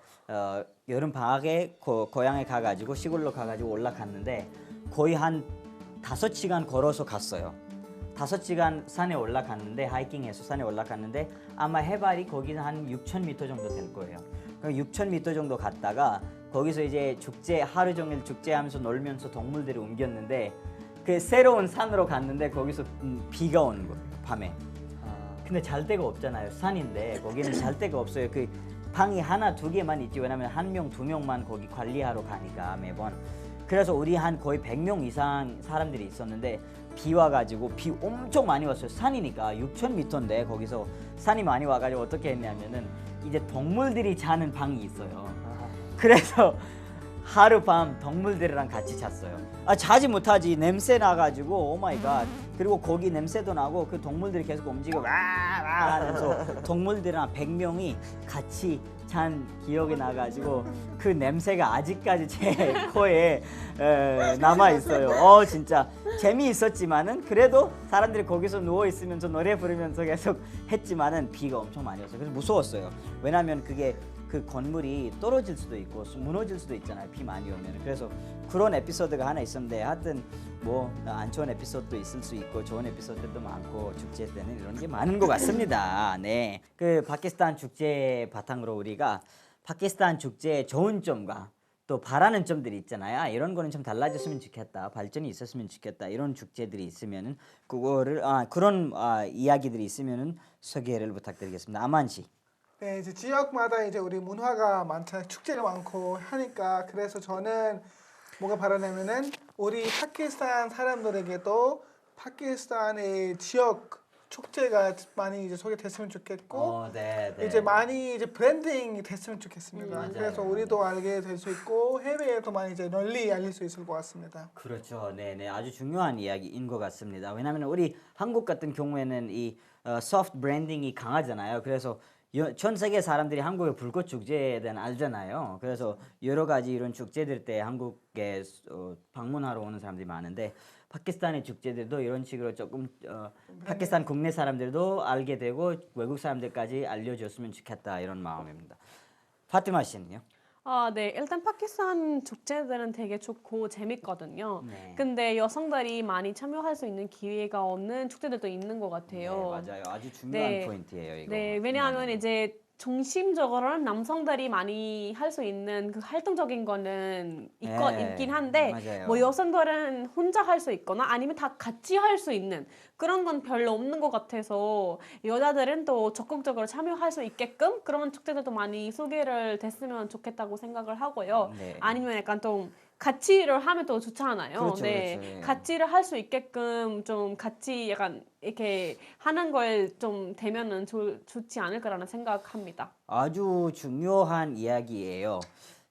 여름 방학에 고향에 가가지고 시골로 가가지고 올라갔는데 거의 한 5시간 걸어서 갔어요. 5시간 산에 올라갔는데 하이킹해서 산에 올라갔는데 아마 해발이 거기는 한 6,000m 정도 될 거예요. 그럼 6,000m 정도 갔다가 거기서 이제 축제 하루 종일 축제하면서 놀면서 동물들을 옮겼는데 그 새로운 산으로 갔는데 거기서 비가 오는 거예요. 밤에. 근데 잘 데가 없잖아요. 산인데 거기는 잘 데가 없어요. 그 방이 하나 두 개만 있지. 왜냐면 한 명 두 명만 거기 관리하러 가니까 매번. 그래서 우리 한 거의 100명 이상 사람들이 있었는데 비 와가지고 비 엄청 많이 왔어요. 산이니까 6,000m인데 거기서 산이 많이 와가지고 어떻게 했냐면은 이제 동물들이 자는 방이 있어요. 그래서 하룻밤 동물들이랑 같이 잤어요. 자지 못하지. 냄새 나가지고 오 마이 갓. 그리고 거기 냄새도 나고 그 동물들이 계속 움직여 와 하면서 동물들이랑 100명이 같이 잔 기억이 나가지고 그 냄새가 아직까지 제 코에 남아 있어요. 진짜 재미있었지만은 그래도 사람들이 거기서 누워 있으면서 노래 부르면서 계속 했지만은 비가 엄청 많이 왔어요. 그래서 무서웠어요. 왜냐하면 그게 그 건물이 떨어질 수도 있고 무너질 수도 있잖아요. 비 많이 오면. 그래서 그런 에피소드가 하나 있었는데 하여튼 뭐 안 좋은 에피소드도 있을 수 있고 좋은 에피소드도 많고 축제 때는 이런 게 많은 것 같습니다. 네, 그 파키스탄 축제 바탕으로 우리가 파키스탄 축제의 좋은 점과 또 바라는 점들이 있잖아요. 이런 거는 좀 달라졌으면 좋겠다. 발전이 있었으면 좋겠다. 이런 축제들이 있으면은 그거를 그런 이야기들이 있으면은 소개를 부탁드리겠습니다. 아만 씨. 네, 이제 지역마다 이제 우리 문화가 많잖아요. 축제가 많고 하니까 그래서 저는 뭐가 바라냐면은 우리 파키스탄 사람들에게도 파키스탄의 지역 축제가 많이 이제 소개됐으면 좋겠고 네, 네. 이제 많이 이제 브랜딩이 됐으면 좋겠습니다. 맞아요. 그래서 우리도 알게 될 수 있고 해외에도 많이 이제 널리 알릴 수 있을 것 같습니다. 그렇죠. 네, 네. 아주 중요한 이야기인 것 같습니다. 왜냐하면 우리 한국 같은 경우에는 이 소프트 브랜딩이 강하잖아요. 그래서 전 세계 사람들이 한국의 불꽃 축제에 대한 알잖아요. 그래서 여러 가지 이런 축제들 때 한국에 방문하러 오는 사람들이 많은데 파키스탄의 축제들도 이런 식으로 조금 파키스탄 국내 사람들도 알게 되고 외국 사람들까지 알려줬으면 좋겠다 이런 마음입니다. 파티마 씨는요? 네. 일단 파키스탄 축제들은 되게 좋고 재밌거든요. 네. 근데 여성들이 많이 참여할 수 있는 기회가 없는 축제들도 있는 것 같아요. 네, 맞아요. 아주 중요한 네. 포인트예요, 이거. 네, 왜냐하면 네. 이제 중심적으로는 남성들이 많이 할 수 있는 그 활동적인 거는 네, 있긴 한데 맞아요. 뭐 여성들은 혼자 할 수 있거나 아니면 다 같이 할 수 있는 그런 건 별로 없는 것 같아서 여자들은 또 적극적으로 참여할 수 있게끔 그런 축제들도 많이 소개를 됐으면 좋겠다고 생각을 하고요. 네. 아니면 약간 좀 같이 일을 하면 또 좋잖아요. 그렇죠, 네, 그렇죠. 예. 같이 일을 할 수 있게끔 좀 같이 약간 이렇게 하는 걸 좀 되면은 좋지 않을까라는 생각합니다. 아주 중요한 이야기예요.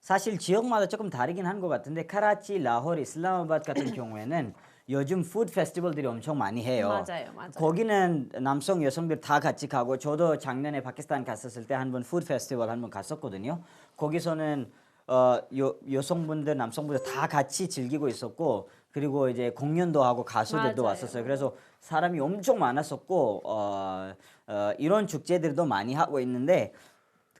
사실 지역마다 조금 다르긴 한 것 같은데 카라치, 라호르, 이슬라마바드 같은 경우에는 요즘 푸드 페스티벌들이 엄청 많이 해요. 맞아요, 맞아요. 거기는 남성, 여성들 다 같이 가고 저도 작년에 파키스탄 갔었을 때 한 번 푸드 페스티벌 한 번 갔었거든요. 거기서는 여성분들, 남성분들 다 같이 즐기고 있었고 그리고 이제 공연도 하고 가수들도 맞아요. 왔었어요. 그래서 사람이 엄청 많았었고 이런 축제들도 많이 하고 있는데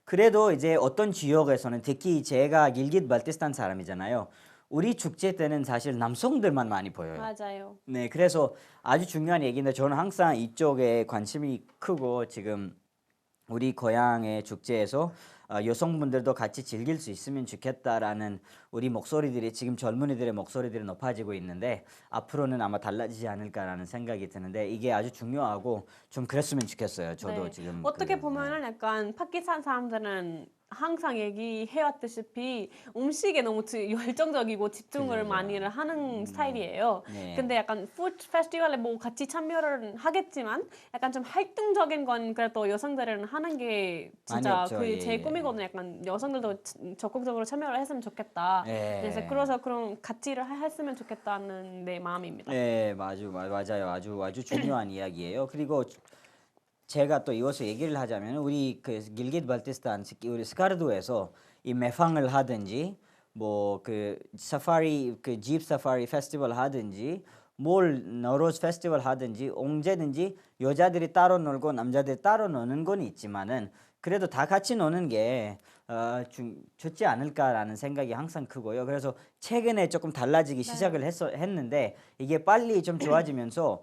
그래도 이제 어떤 지역에서는 특히 제가 길깃 발티스탄 사람이잖아요. 우리 축제 때는 사실 남성들만 많이 보여요. 맞아요. 네, 그래서 아주 중요한 얘기인데 저는 항상 이쪽에 관심이 크고 지금 우리 고향의 축제에서 여성분들도 같이 즐길 수 있으면 좋겠다라는 우리 목소리들이 지금 젊은이들의 목소리들이 높아지고 있는데 앞으로는 아마 달라지지 않을까라는 생각이 드는데 이게 아주 중요하고 좀 그랬으면 좋겠어요. 저도 네. 지금 어떻게 보면은 약간 파키스탄 사람들은 항상 얘기해왔다시피 음식에 너무 열정적이고 집중을 그죠. 많이 하는 스타일이에요. 네. 근데 약간 푸드 페스티벌에 뭐 같이 참여를 하겠지만 약간 좀 활동적인 건 그래도 여성들은 하는 게 진짜 많이 없죠. 그게 제일 예. 꿈이거든요. 약간 여성들도 적극적으로 참여를 했으면 좋겠다. 예. 그래서 그럼 같이 일을 했으면 좋겠다는 내 마음입니다. 네, 맞아요. 아주 중요한 이야기예요. 그리고 제가 또 이것을 얘기를 하자면 우리 그 길깃 발티스탄 특히 우리 스카르두에서 이 메팡을 하든지 뭐 그 사파리 그 집 사파리 페스티벌 하든지 뭘 너로즈 페스티벌 하든지 언제든지 여자들이 따로 놀고 남자들이 따로 노는 건 있지만은 그래도 다 같이 노는 게 좋지 않을까라는 생각이 항상 크고요. 그래서 최근에 조금 달라지기 시작을 했는데 이게 빨리 좀 좋아지면서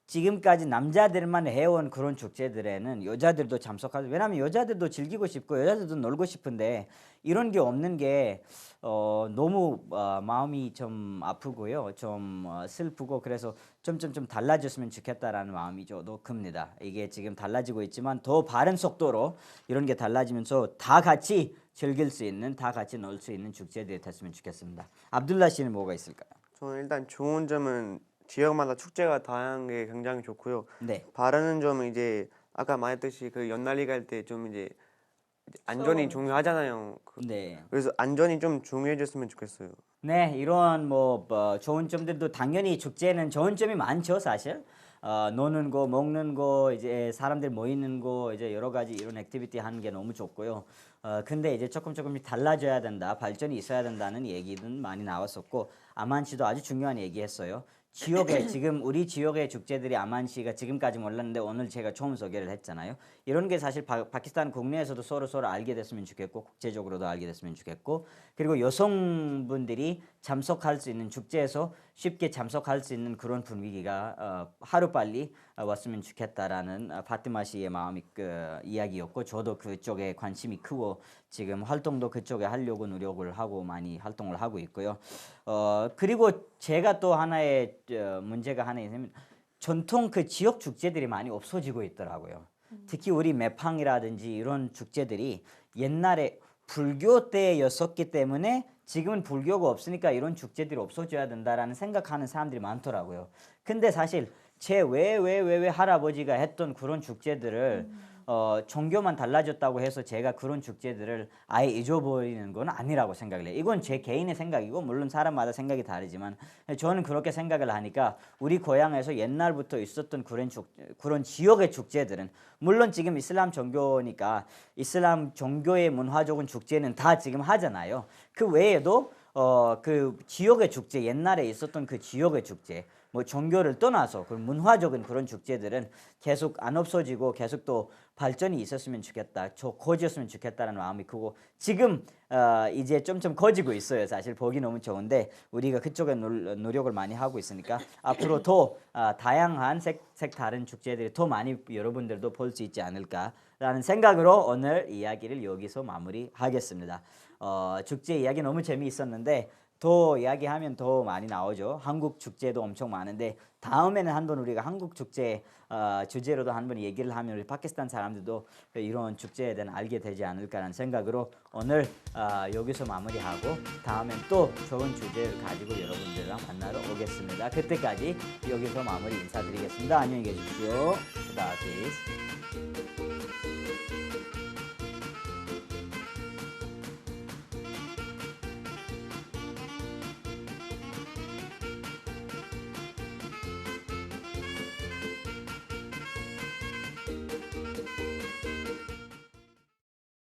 지금까지 남자들만 해온 그런 축제들에는 여자들도 참석하고 왜냐하면 여자들도 즐기고 싶고 여자들도 놀고 싶은데 이런 게 없는 게 너무 마음이 좀 아프고요. 좀 슬프고 그래서 좀 달라졌으면 좋겠다라는 마음이 저도 큽니다. 이게 지금 달라지고 있지만 더 빠른 속도로 이런 게 달라지면서 다 같이 즐길 수 있는 다 같이 놀 수 있는 축제들이 됐으면 좋겠습니다. 압둘라 씨는 뭐가 있을까요? 저는 일단 좋은 점은 지역마다 축제가 다양한 게 굉장히 좋고요. 네. 바라는 점은 이제 아까 말했듯이 그 연날리 갈 때 좀 이제 안전이 중요하잖아요. 네. 그래서 안전이 좀 중요해졌으면 좋겠어요. 네, 이런 뭐 좋은 점들도 당연히 축제는 좋은 점이 많죠, 사실. 노는 거, 먹는 거, 이제 사람들 모이는 거, 이제 여러 가지 이런 액티비티 하는 게 너무 좋고요. 근데 이제 조금씩 달라져야 된다, 발전이 있어야 된다는 얘기는 많이 나왔었고, 아만 씨도 아주 중요한 얘기했어요. 지역에 지금 우리 지역의 축제들이 아만 씨가 지금까지 몰랐는데 오늘 제가 처음 소개를 했잖아요. 이런 게 사실 파키스탄 국내에서도 서로 알게 됐으면 좋겠고 국제적으로도 알게 됐으면 좋겠고 그리고 여성분들이 참석할 수 있는 축제에서 쉽게 참석할 수 있는 그런 분위기가 하루빨리 왔으면 좋겠다라는 파티마 씨의 마음이 이야기였고 저도 그쪽에 관심이 크고 지금 활동도 그쪽에 하려고 노력을 하고 많이 활동을 하고 있고요. 그리고 제가 또 하나의 문제가 하나 있으면 전통 그 지역 축제들이 많이 없어지고 있더라고요. 특히 우리 매팡이라든지 이런 축제들이 옛날에 불교 때였었기 때문에 지금은 불교가 없으니까 이런 축제들이 없어져야 된다라는 생각하는 사람들이 많더라고요. 근데 사실 제 외 할아버지가 했던 그런 축제들을 종교만 달라졌다고 해서 제가 그런 축제들을 아예 잊어버리는 건 아니라고 생각을 해요. 이건 제 개인의 생각이고 물론 사람마다 생각이 다르지만 저는 그렇게 생각을 하니까 우리 고향에서 옛날부터 있었던 그런 지역의 축제들은 물론 지금 이슬람 종교니까 이슬람 종교의 문화적인 축제는 다 지금 하잖아요. 그 외에도 그 지역의 축제 옛날에 있었던 그 지역의 축제 뭐 종교를 떠나서 그 문화적인 그런 축제들은 계속 안 없어지고 계속 또 발전이 있었으면 좋겠다, 커졌으면 좋겠다는 마음이 크고 지금 이제 점점 커지고 있어요. 사실 보기 너무 좋은데 우리가 그쪽에 노력을 많이 하고 있으니까 앞으로 더 다양한 색다른 축제들이 더 많이 여러분들도 볼 수 있지 않을까라는 생각으로 오늘 이야기를 여기서 마무리하겠습니다. 축제 이야기 너무 재미있었는데 더 이야기하면 더 많이 나오죠. 한국 축제도 엄청 많은데 다음에는 한번 우리가 한국 축제 주제로도 한번 얘기를 하면 우리 파키스탄 사람들도 이런 축제에 대해 알게 되지 않을까라는 생각으로 오늘 여기서 마무리하고 다음엔 또 좋은 주제를 가지고 여러분들과 만나러 오겠습니다. 그때까지 여기서 마무리 인사드리겠습니다. 안녕히 계십시오. खुदा हाफिज।